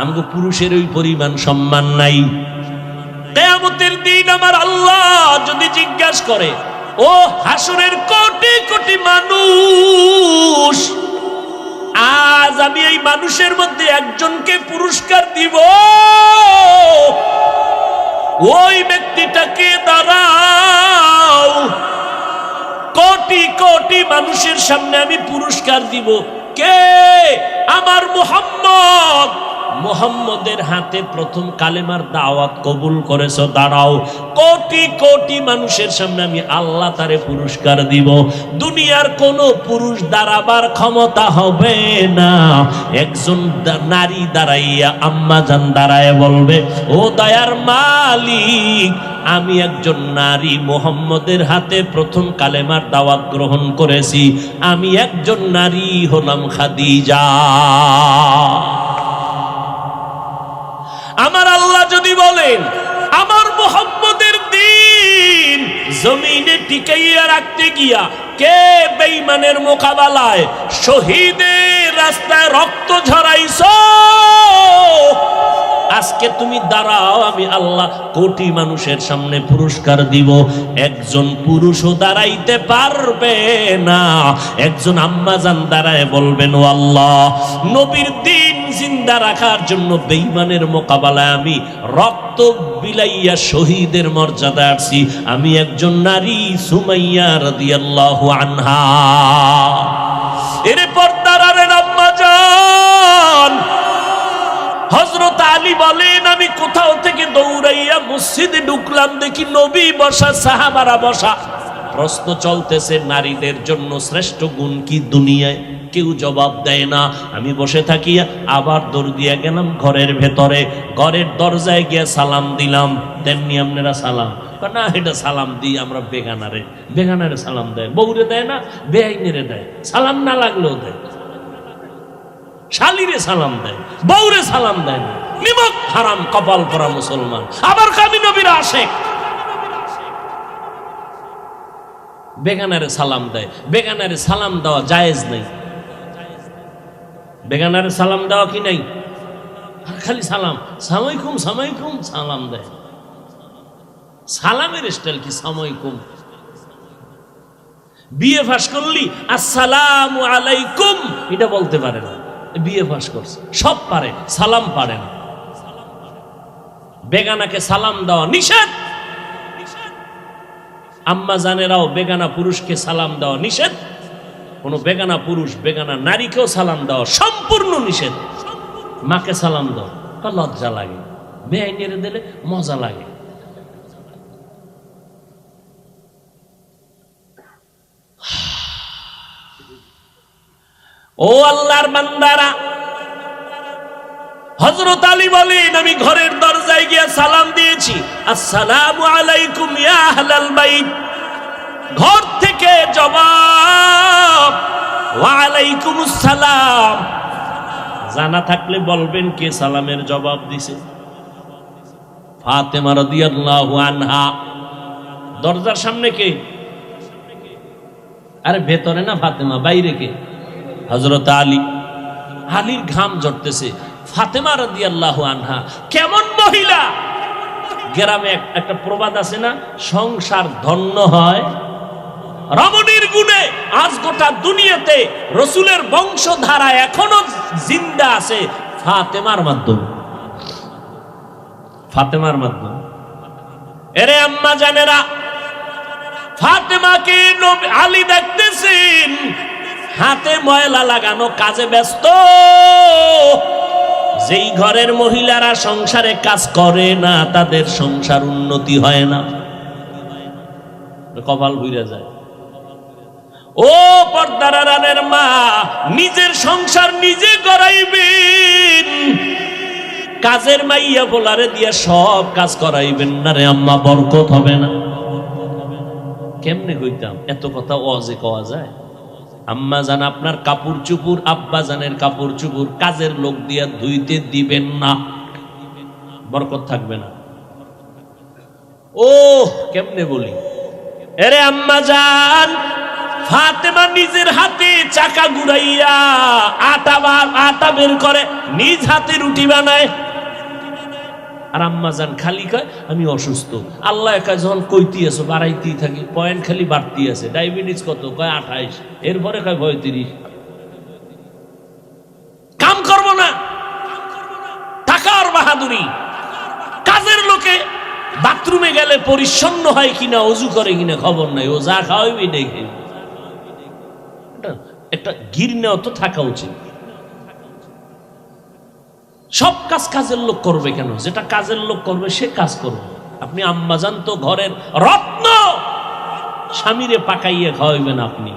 আমগো পুরুষের ওই পরিমাণ সম্মান নাই। কিয়ামতের দিন আমার আল্লাহ যদি জিজ্ঞাসা করে, ও হাসরের কোটি কোটি মানুষ, আজ আমি এই মানুষের মধ্যে একজনকে পুরস্কার দিব, ওই ব্যক্তিটাকে দাঁড়াও, কোটি কোটি মানুষের সামনে আমি পুরস্কার দিব। কে? আমার মুহাম্মদ। মুহাম্মদের হাতে প্রথম কালেমার দাওয়াত কবুল করেছো, দাঁড়াও। কোটি কোটি মানুষের সামনে আমি আল্লাহ তারে পুরস্কার দিব। দুনিয়ার কোন পুরুষ দাঁড়াবার ক্ষমতা হবে না। একজন নারী দাঁড়াইয়া, আম্মা জান দাঁড়ায় বলবে, ও দয়ার মালিক, আমি একজন নারী মুহাম্মদের হাতে প্রথম কালেমার দাওয়াত গ্রহণ করেছি, আমি একজন নারী হলাম খাদিজা। আমার আল্লাহ যদি বলেন, আমার মুহাম্মদের দ্বীন জমিনে টিকাইয়া রাখতে গিয়া কে বেঈমানের মোকাবেলায় শহীদের রাস্তায় রক্ত ঝরাইছো, আজকে তুমি দাঁড়াও, আমি আল্লাহ কোটি মানুষের সামনে পুরস্কার দিব। একজন পুরুষও দাঁড়াইতে পারবে না। একজন আম্মা জান দাঁড়ায় বলবেন, ও আল্লাহ, নবীর দ্বীন জিন্দা রাখার জন্য বেঈমানের মোকাবেলায় আমি রক্ত বিলাইয়া শহীদের মর্যাদা আসছি, আমি একজন নারী, সুমাইয়া রাদিয়াল্লাহু আনহা। এরপর দাঁড়ালেন আম্মা জান। হযরত আলী বলেন, আমি কোথাও থেকে দৌড়াইয়া মসজিদে ঢুকলাম, দেখি নবী বসা, সাহাবারা বসা, প্রশ্ন চলতেছে নারীদের জন্য শ্রেষ্ঠ গুণ কি দুনিয়ায়, কেউ জবাব দেয় না। আমি বসে থাকি, আবার দৌড় দিয়ে গেলাম ঘরের ভেতরে, ঘরের দরজায় গিয়ে সালাম দিলাম। তেমনি আপনারা সালাম না, এটা সালাম দিই আমরা বেগানারে, বেগানারে সালাম দেয়, বউরে দেয় না, বেআইনেরে দেয়, সালাম না লাগলেও দেয়, শালিরে সালাম দেয়, বউরে সালাম দেয় না। নিমক হারাম কপাল পরা মুসলমান। আবার কামি নবীর আশেক, বেগানারে সালাম দেয়। বেগানারে সালাম দেওয়া জায়েজ নেই। বেগানারে সালাম দেওয়া কি নাই? খালি সালাম, সালামালাইকুম সালামালাইকুম সালাম দেয়। সালামের স্টাইল কি সালামালাইকুম? বিএ পাস করলি আসসালামু আলাইকুম এটা বলতে পারে না, বিএ পাস করছে, সব পারে, সালাম পারে না। বেগানাকে সালাম দেওয়া নিষেধ। আম্মা জানেরাও বেগানা পুরুষকে সালাম দেওয়া নিষেধ। কোন বেগানা পুরুষ বেগানা নারীকেও সালাম দেওয়া সম্পূর্ণ নিষেধ। মাকে সালাম দাও, লজ্জা লাগে, বেআইনেরে দিলে মজা লাগে। ও আল্লাহর বান্দারা, হযরত আলী বলেন আমি ঘরের দরজায় গিয়ে সালাম দিয়েছি, আসসালামু আলাইকুম ইয়া আহলাল বাইত। ঘর থেকে জবাব ওয়া আলাইকুমুস সালাম। জানা থাকলে বলবেন কে সালামের জবাব দিছে। ফাতেমা রাদিয়াল্লাহু আনহা। দরজার সামনে কে? আরে ভেতরে না ফাতেমা, বাইরে কে? হযরত আলী। আলীর ঘাম ঝরতেছে। ফাতেমা রাদিয়াল্লাহু আনহা কেমন মহিলা! গ্রামে একটা প্রবাদ আছে না, সংসার ধন্য হয় রমণীর গুণে। আজ গোটা দুনিয়াতে রসুলের বংশধারা এখনো জিন্দা আছে ফাতেমার মাধ্যমে, ফাতেমার মাধ্যমে। এরে আম্মা জানেরা, ফাতেমাকে আলী দেখতেছেন হাতে ময়লা লাগানো, কাজে ব্যস্ত। যেই ঘরের মহিলারা সংসারে কাজ করে না তাদের সংসার উন্নতি হয় না, কপাল ভুইরা যায়। ও পর্দার আড়ালের মা, নিজের সংসার নিজে করাইবেন, কাজের মাইয়া বলারে দিয়ে সব কাজ করাইবেন না রে আম্মা, বরকত হবে না। কেমনে কইতাম এত কথা ওয়াজে কওয়া যায়? আম্মা জান আপনার কাপড় চুপুর, আব্বা জানের কাপড় চুপুর কাজের লোক দিয়া ধুইতে দিবেন না, বরকত থাকবে না। ও কেমনে বলি, এরে আম্মা জান, ফাতেমা নিজের হাতে চাকা ঘুরাইয়া আটা বের করে, নিজ হাতে রুটি বানায়। আর আম্মা জান খালি কয় আমি অসুস্থ। আল্লাহ একা যখন কইতি আছো বাড়াইতেই থাকি, পয়েন্ট খালি বাড়তি আছে। ডায়াবেটিস কত? কয় 28, এরপরে কয় 35। কাম করবো না, টাকার বাহাদুরি। কাজের লোকে বাথরুমে গেলে পরিচ্ছন্ন হয় কিনা, অজু করে কিনা খবর নাই, ও যা খাওয়াইবি দেখে। একটা গিরনেও তো থাকা উচিত। সব কাজ কাজের লোক করবে কেন? যেটা কাজের লোক করবে সে কাজ করবে। আপনি আম্মাজান তো ঘরের রত্ন, স্বামীরে পাকাইয়ে খাওয়াইবেন আপনি।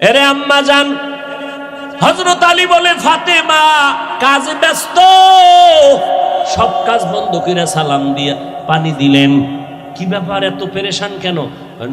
এরে আম্মাজান, হযরত আলী বলে ফাতেমা কাজে ব্যস্ত, সব কাজ বন্ধ করে সালাম দিয়ে পানি দিলেন। কি ব্যাপার এত পেরেশান কেন?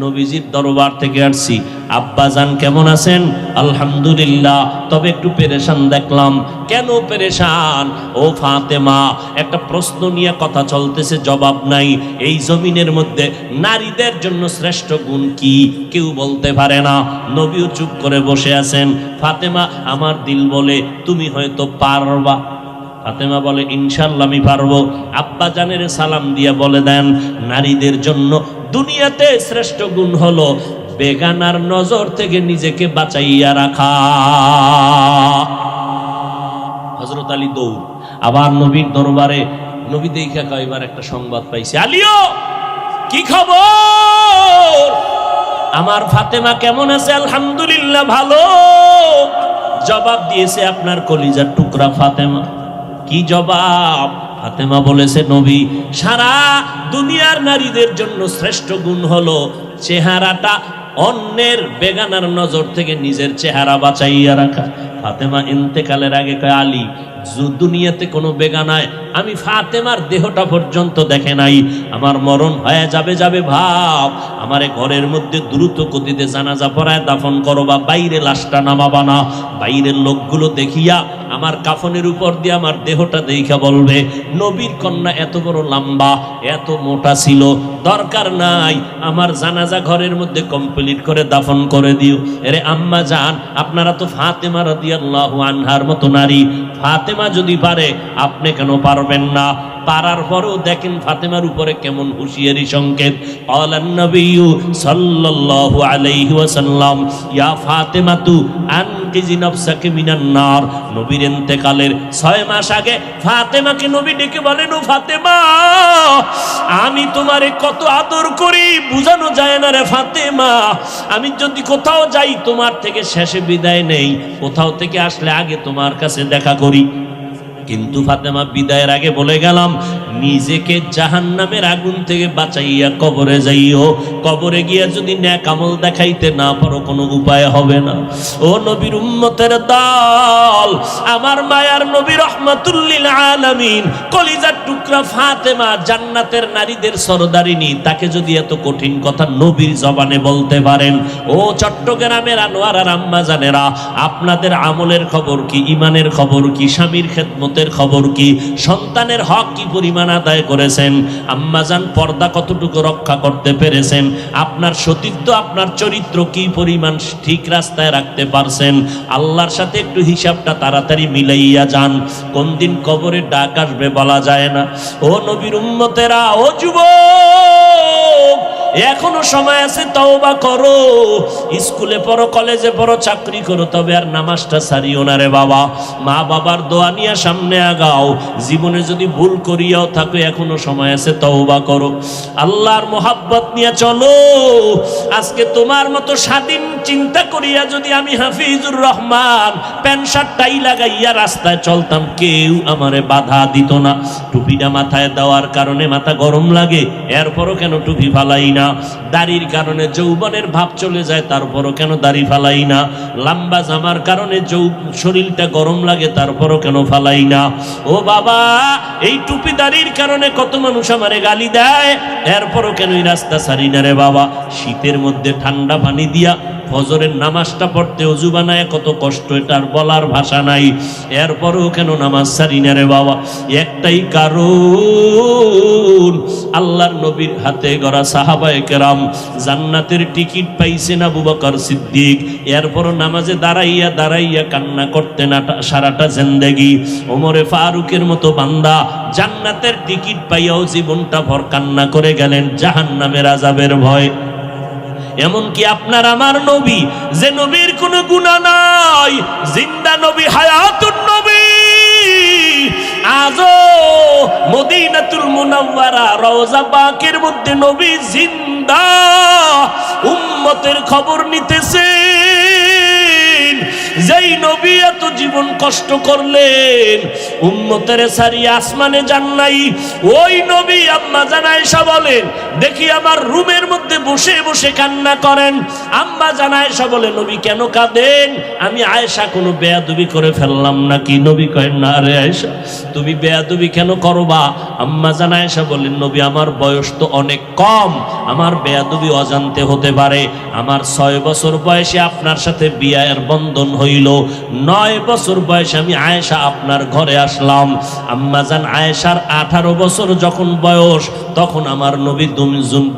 নবীজির দরবার থেকে আসছি, আব্বাজান কেমন আছেন? আলহামদুলিল্লাহ, তবে একটু পেরেশান দেখলাম। কেন পেরেশান? ও ফাতেমা, একটা প্রশ্ন নিয়ে কথা চলতেছে, জবাব নাই। এই জমিনের মধ্যে নারীদের জন্য শ্রেষ্ঠ গুণ কি কেউ বলতে পারে না। নবীও চুপ করে বসে আছেন। ফাতেমা আমার দিল বলে তুমি হয়তো পারবা। ফাতেমা বলে ইনশাআল্লাহ আমি পারবো। আব্বা জানের সালাম দিয়ে বলে দেন নারীদের জন্য দুনিয়াতে শ্রেষ্ঠ গুণ হলো বেগানার নজর থেকে নিজেকে বাঁচাইয়া রাখা। হযরত আলী দৌড় আবার নবীর দরবারে। নবী দেখা কয়বার একটা সংবাদ পাইছে, আলীও কি খবর? আমার ফাতেমা কেমন আছে? আলহামদুলিল্লাহ ভালো। জবাব দিয়েছে আপনার কলিজার টুকরা ফাতেমা। কি জবাব? ফাতেমা বলেছে, নবী, সারা দুনিয়ার নারীদের জন্য শ্রেষ্ঠ গুণ হলো চেহারাটা অন্যের বেগানার নজর থেকে নিজের চেহারা বাঁচাইয়া রাখা। ফাতেমা ইন্তেকালের আগে কয়, আলী, দুনিয়াতে কোনো বেগানায় আমি ফাতেমার দেহটা পর্যন্ত দেখে নাই, আমার মরণ হয়ে যাবে ভাব, আমারে ঘরের মধ্যে দ্রুত গতিতে জানাজা পড়ায় দাফন করো, বা বাইরে লাশটা নামাবা না, বাইরের লোকগুলো দেখিয়া আমার কাফনের উপর দিয়ে আমার দেহটা দেখা বলবে নবীর কন্যা এত বড় লম্বা, এত মোটা ছিল, দরকার নাই, আমার জানাজা ঘরের মধ্যে কমপ্লিট করে দাফন করে দিও। এরে আম্মা জান, আপনারা তো ফাতেমা রাদিয়াল্লাহু আনহার মতো নারী, ফাতেমা যদি পারে আপনি কেন পারবেন না? পারার পরেও দেখেন ফাতেমার উপরে কেমন হুঁশিয়ারি সংকেত। আলান নবিয়্যু সাল্লাল্লাহু আলাইহি ওয়াসাল্লাম, ইয়া ফাতেমাতু আনকিজি নাফসাকি মিনান নার। নবীর ইন্তেকালের 6 মাস আগে ফাতেমাকে নবী ডেকে বলেন, ও ফাতেমা, আমি তোমারে কত আদর করি বুঝানো যায় না রে ফাতেমা, আমি যদি কোথাও যাই তোমার থেকে শেষে বিদায় নেই, কোথাও থেকে আসলে আগে তোমার কাছে দেখা করি। কিন্তু ফাতেমা বিদায়ের আগে বলে গেলাম, নিজেকে জাহান্নামের আগুন থেকে বাঁচাইয়া কবরে যাইও, কবরে গিয়া যদি নেক আমল দেখাইতে না পারো কোনো উপায় হবে না। ও নবীর উম্মতের দল, আমার মায়ার নবী রাহমাতুল লিল আলামিন, কলিজার টুকরা ফাতেমা, জান্নাতের নারীদের সরদারিনী, তাকে যদি এত কঠিন কথা নবীর জবানে বলতে পারেন, ও চট্টগ্রামের আনোয়ার আর আম্মা জানেরা, আপনাদের আমলের খবর কি, ইমানের খবর কি, স্বামীর খেদমতের খবর কি, সন্তানের হক কি পরিমাণ আদায় করেছেন, আম্মাজান পর্দা কতটুকু রক্ষা করতে পেরেছেন, আপনার সতীত্ব, আপনার চরিত্র কি পরিমাণ ঠিক রাস্তায় রাখতে পারছেন, আল্লাহর সাথে একটু হিসাবটা তাড়াতাড়ি মিলাইয়া যান, কোন দিন কবরে ডাক আসবে বলা যায় না। ও নবীর উম্মতেরা, ও যুবক, এখনো সময় আছে, তওবা করো, স্কুলে পড়ো, কলেজে পড়ো, চাকরি করো, তবে আর নামাজটা ছাড়িও না রে বাবা। মা বাবার দোয়া নিয়ে সামনে আগাও, জীবনে যদি ভুল করিয়াও থাকো এখনো সময় আছে, তওবা করো, আল্লাহর মোহাব্বত নিয়ে চলো। আজকে তোমার মতো স্বাধীন চিন্তা করিয়া যদি আমি Hafizur Rahman pant shirt tie লাগাইয়া রাস্তায় চলতাম, কেউ আমারে বাধা দিত না। টুপিটা মাথায় দেওয়ার কারণে মাথা গরম লাগে, এরপরও কেন টুপি ফালাই না? দাড়ির কারণে যৌবনের ভাব চলে যায়, তারপরও কেন দাড়ি ফালাই না? লম্বা জামার কারণে শরীরটা গরম লাগে, তারপরও কেন ফালাই না? ও বাবা, এই টুপি দাড়ির কারণে কত মানুষ আমারে গালি দেয়, এরপরও কেন এই রাস্তা ছাড়ি না রে বাবা? শীতের মধ্যে ঠান্ডা পানি দিয়া ফজরের নামাজটা পড়তে ওযু বানায় কত কষ্ট, এটার বলার ভাষা নাই, এরপরও কেন নামাজ ছাড়ি না রে বাবা? একটাই কারণ, আল্লাহর নবীর হাতে গড়া সাহাবায়ে কেরাম জান্নাতের টিকিট পাইছেন আবু বকর সিদ্দিক, এরপরও নামাজে দাঁড়াইয়া দাঁড়াইয়া কান্না করতেন সারাটা জিন্দেগি। ওমরে ফারুকের মতো বান্দা জান্নাতের টিকিট পাইয়াও জীবনটা ভর কান্না করে গেলেন জাহান্নামের আযাবের ভয়। এমনকি আপনার আমার নবী, যে নবীর কোনো গুনাহ নাই, জিন্দা নবী, হায়াতুন নবী, আজও মদিনাতুল মুনাওয়ারা রওজা পাকের মধ্যে নবী জিন্দা, উম্মতের খবর নিতেছেন। যেই নবী এত জীবন কষ্ট করলেন, উম্মতের সারিয়া আসমানে যান নাই, ওই নবী আম্মা জান আয়েশা বলেন, দেখি আমার রুমের মধ্যে বসে বসে কান্না করেন। আম্মা জান আয়েশা বলে, নবী কেন কাঁদেন? আমি আয়েশা কোনো বেয়াদবি করে ফেললাম নাকি? নবী কয়, না রে আয়েশা, তুমি বেয়াদবি কেন করবা? আম্মা জান আয়েশা বলেন, নবী আমার বয়স তো অনেক কম, আমার বেয়াদবি অজান্তে হতে পারে। আমার 6 বছর বয়সে আপনার সাথে বিয়ের বন্ধন হইল, 9 বছর বয়সে আমি আয়েশা আপনার ঘরে আসলাম। আম্মা জান আয়েশার 18 বছর যখন বয়স, তখন আমার নবী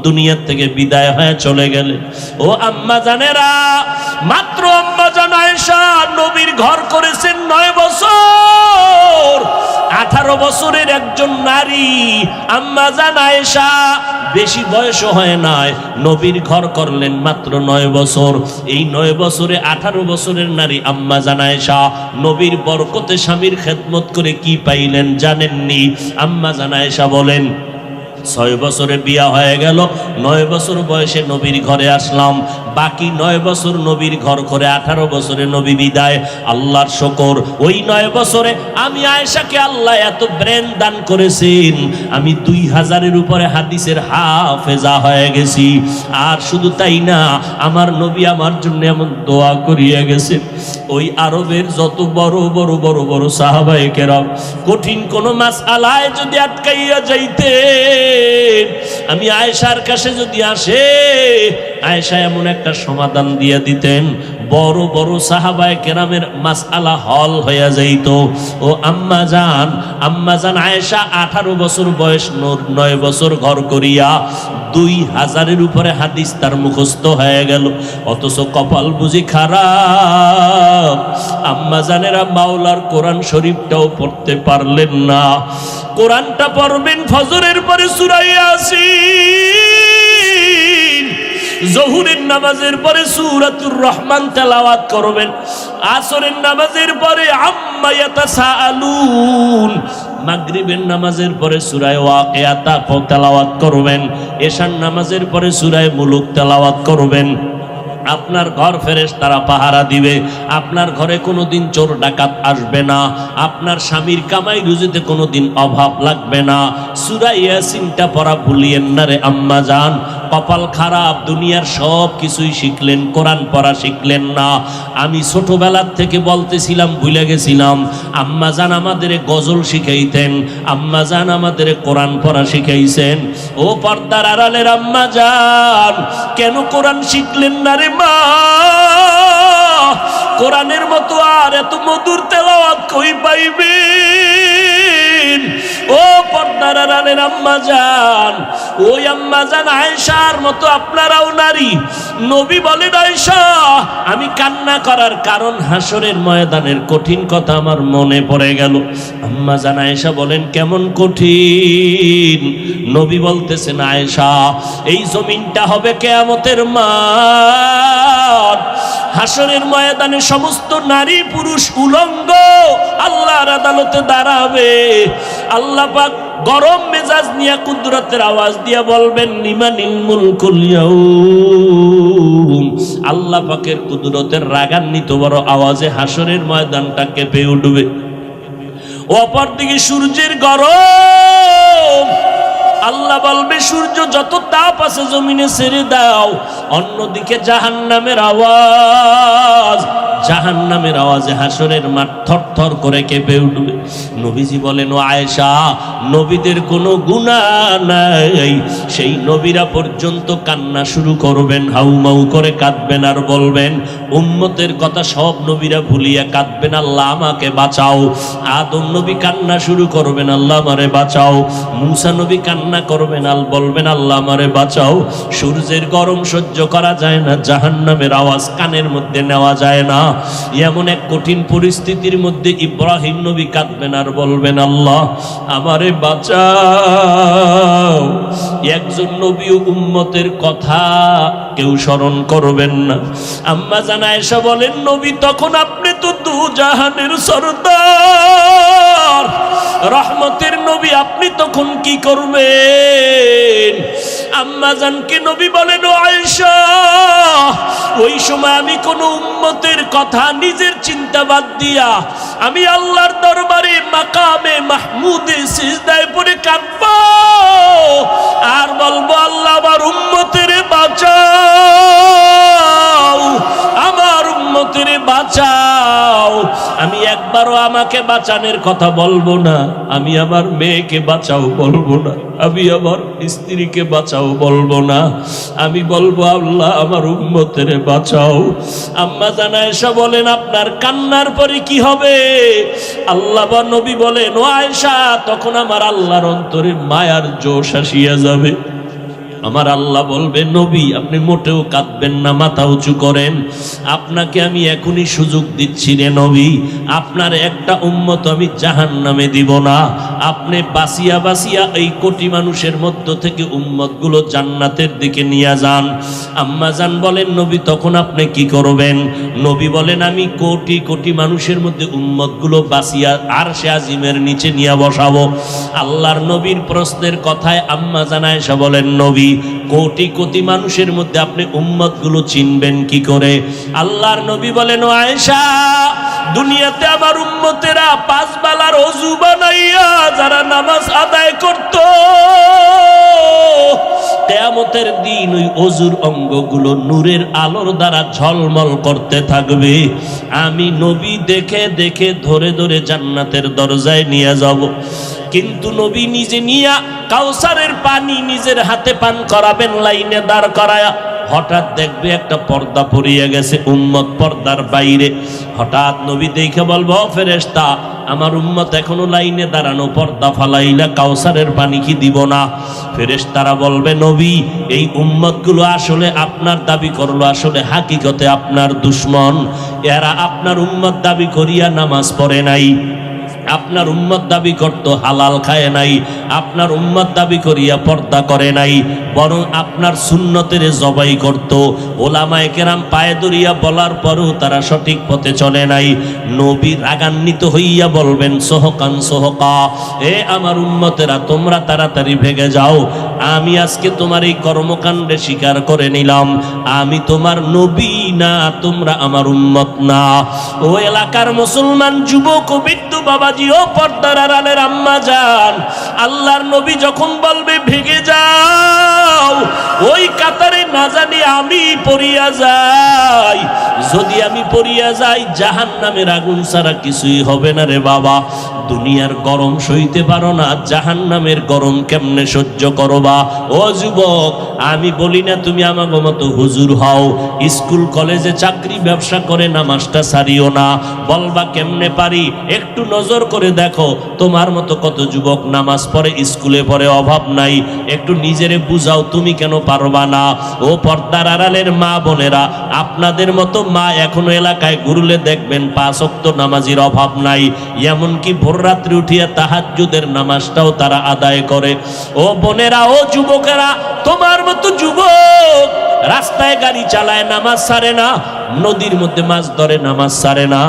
দুনিয়া থেকে বিদায় হয়ে চলে গেলেন। ও আম্মা জানেরা, মাত্র আম্মা জান আয়েশা নবীর ঘর করেছেন 9 বছর। 18 বছরের একজন নারী আম্মা জান আয়েশা, বেশি বয়স হয় নাই, নবীর ঘর করলেন মাত্র 9 বছর। এই 9 বছরে 18 বছরের নারী আম্মা জান আয়েশা নবীর বরকতে স্বামীর খেদমত করে কি পাইলেন জানেননি? আম্মা জান আয়েশা বলেন, 6 বছরে বিয়া হয়ে গেল, 9 বছর বয়সে নবীর ঘরে আসলাম, বাকি 9 বছর নবীর ঘর করে 18 বছরে নবী বিদায়। আল্লাহর শুকর, ওই 9 বছরে আমি আয়েশাকে আল্লাহ এত ব্রেন দান করেছেন, আমি 2000-এর উপরে হাদিসের হাফেজা হয়ে গেছি। আর শুধু তাই না, আমার নবী আমার জন্য এমন দোয়া করিয়া গেছেন, ওই আরবের যত বড় বড় বড় বড় সাহাবায়ে কেরাম কঠিন কোন মাসআলায় যদি আটকাইয়া যাইতে, আমি আয়েশার কাছে যদি আসে, আয়েশা এমন একটা সমাধান দিয়ে দিতেন, বড় বড় সাহাবায়ে কেরামের মাসআলা হল হইয়া যাইত। ও আম্মা জান আয়েশা 18 বছর বয়স, 9 বছর ঘর করিয়া 2000-এর উপরে হাদিস তার মুখস্থ হয়ে গেল। অথচ কপাল বুঝি খারাপ, আম্মা জানেরা মাওলার কোরআন শরীফটাও পড়তে পারলেন না। কোরআনটা পড়বেন ফজরের পরে সূরা ইয়াসিন, জোহরের নামাজের পরে সূরাতুর রহমান তেলাওয়াত করবেন, আসরের নামাজের পরে আম্মা ইয়াতাসাআলুন, মাগরিবের নামাজের পরে সূরা ওয়াকিয়া তেলাওয়াত করবেন, এশার নামাজের পরে সূরা মুলুক তেলাওয়াত করবেন। আপনার ঘর ফেরেশতারা পাহারা দিবে, আপনার ঘরে কোনোদিন চোর ডাকাত আসবে না, আপনার স্বামীর কামাই রুজিতে কোনোদিন অভাব লাগবে না। সূরা ইয়াসিনটা পড়া ভুলিয়েন না রে আম্মা জান। কপাল খারাপ, দুনিয়ার সব কিছুই শিখলেন, কোরআন পড়া শিখলেন না। আমি ছোটবেলার থেকে বলতেছিলাম, ভুলে গেছিলাম, আম্মা জান আমাদের গজল শিখাইতেন, আম্মা জান আমাদের কোরআন পড়া শিখাইছেন। ও পর্দার আড়ালের আম্মা জান, কেন কোরআন শিখলেন না রে মা? কোরআনের মতো আর এত মধুর তেলাওয়াত কই পাইবেন? ও পর্দার আড়ালের আম্মা জান, ওই আম্মা জান আয়েশার মতো আপনারাও নারী। নবী বলেন, আয়েশা আমি কান্না করার কারণ হাসরের ময়দানের কঠিন কথা আমার মনে পড়ে গেল। আম্মা জান আয়েশা বলেন, কেমন কঠিন? নবী বলতেছেন, আয়েশা এই জমিনটা হবে কিয়ামতের মাঠ, হাসরের ময়দানে সমস্ত নারী পুরুষ উলঙ্গ আল্লাহর আদালতে দাঁড়াবে। আল্লাহ পাক গরম মেজাজ নিয়ে কুদরতের আওয়াজ দিয়া বলবেন, লিমানিল মুলকুল ইয়াউম। আল্লাহ পাকের কুদরতের রাগান্বিত বড় আওয়াজে হাসরের ময়দানটা কেঁপে উঠবে। অপরদিকে সূর্যের গরম, আল্লাহ বলবে সূর্য যত তাপ আছে জমিনে ছেড়ে দাও। অন্যদিকে জাহান্নামের আওয়াজ, জাহান্নামের আওয়াজে হাসরের মাঠ থরথর করে কেঁপে উঠবে। নবীজি বলেন, ও আয়েশা নবীদের কোনো গুনাহ নাই, সেই নবীরা পর্যন্ত কান্না শুরু করবেন, হাউমাউ করে কাঁদবেন আর বলবেন, উম্মতের কথা সব নবীরা ভুলিয়া কাঁদবেন, আল্লাহ আমাকে বাঁচাও। আদম নবী কান্না শুরু করবেন, আল্লাহ আমারে বাঁচাও। মূসা নবী কান্না করবেন, আল বলবেন, আল্লাহ আমারে বাঁচাও। সূর্যের গরম সহ্য করা যায় না, জাহান্নামের আওয়াজ কানের মধ্যে নেওয়া যায় না। এমন এক কঠিন পরিস্থিতির মধ্যে ইব্রাহিম নবী কাঁদবেন আর বলবেন, আল্লাহ আমারে বাঁচাও। একজন নবী উম্মতের কথা কেউ স্মরণ করবেন না। আম্মা জান আয়েশা বলেন, নবী তখন আপনি তো দু জাহানের সরদার, রহমতের নবী, আপনি তখন কি করবেন? আম্মা জানকে নবী বলেন, ও আয়েশা ওই সময় আমি কোন উম্মতের কথা নিজের চিন্তা বাদ দিয়া আমি আল্লাহর দরবারে মাকামে মাহমুদে সিজদায় পড়ে কাঁদব আর বলবো, আল্লাহ আমার উম্মতের বাঁচাও, আমার উম্মতের বাঁচাও। আমি একবারও আমাকে বাঁচানোর কথা বলবো না, আমি আমার মেয়েকে বাঁচাও বলবো না, আমি আমার স্ত্রীকে বাঁচাও বলবো না, আমি বলবো আল্লাহ আমার উম্মতের বাঁচাও। আম্মা জান আয়েশা বলেন, আপনার কান্নার পরে কি হবে? আল্লাহ বা নবী বলেন, ও আয়েশা তখন আমার আল্লাহর অন্তরে মায়ার জোশ আসিয়া যাবে। আমার আল্লাহ বলবে, নবী আপনি মোটেও কাঁদবেন না, মাথা উঁচু করেন। আপনাকে আমি এখনই সুযোগ দিচ্ছি রে নবী, আপনার একটা উম্মত আমি জাহান্নামে দিব না। আপনি বাসিয়া বাসিয়া এই কোটি মানুষের মধ্য থেকে উম্মতগুলো জান্নাতের দিকে নিয়ে যান। আম্মা জান বলেন, নবী তখন আপনি কি করবেন? নবী বলেন, আমি কোটি কোটি মানুষের মধ্যে উম্মতগুলো বাসিয়া আরশে আজিমের নিচে নিয়ে বসাবো। আল্লাহর নবীর প্রশ্নের কথায় আম্মা জান আয়েশা বলেন, নবী কোটি কোটি মানুষের মধ্যে আপনি উম্মতগুলো চিনবেন কি করে? আল্লাহর নবী বলেন, ও আয়েশা, দুনিয়াতে আমার উম্মতেরা 5 বেলার ওযু বানাইয়া যারা নামাজ আদায় করত, কিয়ামতের দিন ওই ওযুর অঙ্গগুলো নূরের আলোর দ্বারা ঝলমল করতে থাকবে। আমি নবী দেখে দেখে ধরে ধরে জান্নাতের দরজায় নিয়ে যাব। কিন্তু নবী নিজে নিয়া কাউসারের পানি নিজের হাতে পান করাবেন, লাইনে দাঁড় করায়া। হঠাৎ দেখবে একটা পর্দা পড়িয়ে গেছে, উম্মত পর্দার বাইরে। হঠাৎ নবী দেখে বলবো, ফেরেশতা আমার উম্মত এখনো লাইনে দাঁড়ানো, পর্দা ফালাইলা কাউসারের পানি কি দিব না? ফেরেশতারা বলবে, নবী এই উম্মতগুলো আসলে আপনার দাবি করলো, আসলে হাকিকতে আপনার দুশমন। এরা আপনার উম্মত দাবি করিয়া নামাজ পড়ে নাই, আপনার উম্মত দাবি করত হালাল খায় নাই, আপনার উম্মত দাবি করিয়া পর্দা করে নাই, বরং আপনার সুন্নতের জবাই করত। ওলামায়ে কেরাম পায়ে ধরিয়া বলার পরও তারা সঠিক পথে চলে নাই। নবী রাগান্বিত হইয়া বলবেন, সোহকান সোহকা, এ আমার উম্মতেরা তোমরা তাড়াতাড়ি ভেগে যাও। আমি আজকে তোমার এই কর্মকাণ্ডে স্বীকার করে নিলাম, আমি তোমার নবী না, তোমরা আমার উম্মত না। ও এলাকার মুসলমান যুবক ও বৃদ্ধ বাবাজি, ও পর্দার আড়ালের আম্মা জান, আল্লাহর নবী যখন বলবে ভেগে যাও, ওই কাতারে না জানি আমি পড়িয়া যাই। যদি আমি পড়িয়া যাই, জাহান্নামের আগুন ছাড়া কিছুই হবে না রে বাবা। দুনিয়ার গরম সইতে পারো না, জাহান্নামের গরম কেমনে সহ্য করবা? ও যুবক, আমি বলি না তুমি আমাগো মতো হুজুর হও, স্কুল কলেজে চাকরি ব্যবসা করে নামাজটা ছাড়িও না। বলবা কেমনে পারি? একটু নজর করে দেখো, তোমার মতো কত যুবক নামাজ পড়ে, স্কুলে পড়ে, অভাব নাই। একটু নিজেরে বুঝাও, তুমি কেন পারবা না? ও পর্দার আড়ালের মা বোনেরা, আপনাদের মতো মা এখনো এলাকায় ঘুরলে দেখবেন 5 ওয়াক্ত নামাজের অভাব নাই। এমনকি ভোর রাত্রি উঠিয়া তাহাজ্জুদের নামাজটাও তারা আদায় করে। ও বোনেরা, ও যুবকেরা, তোমার মতো যুবক রাস্তায় গাড়ি চালায়, নামাজ ছাড়ে না, নদীর মধ্যে মাছ ধরে, নামাজ ছাড়ে না।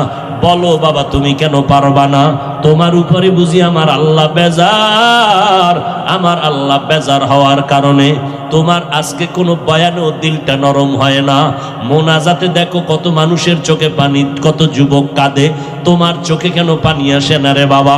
বলো বাবা, তুমি কেন পারবা না? তোমার উপরে বুঝি আমার আল্লাহ বেজার? আমার আল্লাহ বেজার হওয়ার কারণে তোমার আজকে কোনো বয়ানেও দিলটা নরম হয় না। মোনাজাতে দেখো কত মানুষের চোখে পানি, কত যুবক কাঁদে, তোমার চোখে কেন পানি আসে না রে বাবা?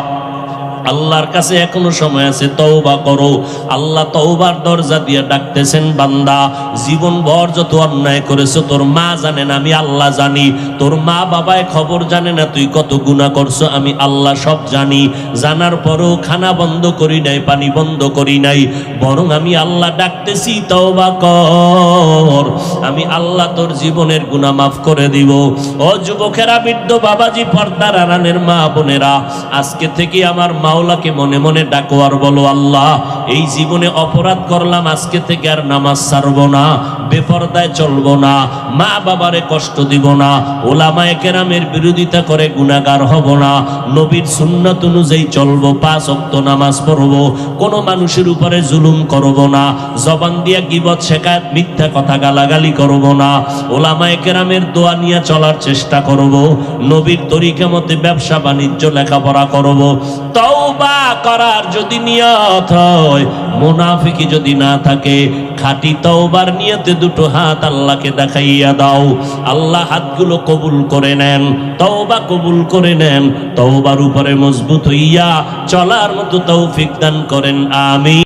আল্লাহর কাছে এখনো সময় আছে, তওবা করো। আল্লাহ তওবার দরজা দিয়ে ডাকতেছেন, বান্দা জীবন ভর যত অন্যায় করেছো তোর মা জানে না, আমি আল্লাহ জানি। তোর মা বাবায় খবর জানে না তুই কত গুনাহ করছো, আমি আল্লাহ সব জানি। জানার পরও খানা বন্ধ করি নাই, পানি বন্ধ করি নাই, বরং আমি আল্লাহ ডাকতেছি, তওবা কর, আমি আল্লাহ তোর জীবনের গুনাহ মাফ করে দিব। ও যুবকেরা, বৃদ্ধ বাবাজি, পর্দার আড়ালের মা বোনেরা, আজকে থেকে আমার মাওলাকে মনে মনে ডাকো আর বলো, আল্লাহ এই জীবনে অপরাধ করলাম, আজকে থেকে আর নামাজ ছাড়বো না, বেপরদায় চলবো না, মা বাবারে কষ্ট দিব না, ওলামায়ে কেরামের বিরোধিতা করে গুনাহগার হব না, নবীর সুন্নাত অনুযায়ী চলবো, 5 ওয়াক্ত নামাজ পড়বো, কোনো মানুষের উপরে জুলুম করব না, জবান দিয়া গীবত শেখায়ত মিথ্যা কথা গালাগালি করব না, ওলামায়ে কেরামের দোয়া নিয়ে চলার চেষ্টা করব, নবীর তরিকা মতে ব্যবসা বাণিজ্য লেখাপড়া করব। তওবা করার যদি নিয়ত হয়, মুনাফিকি যদি না থাকে, খাঁটি তওবার নিয়তে দুটো হাত আল্লাহকে দেখাইয়া দাও। আল্লাহ হাতগুলো কবুল করে নেন, তওবা কবুল করে নেন, তওবার উপরে মজবুত হইয়া চলার মতো তৌফিক দান করেন, আমিন।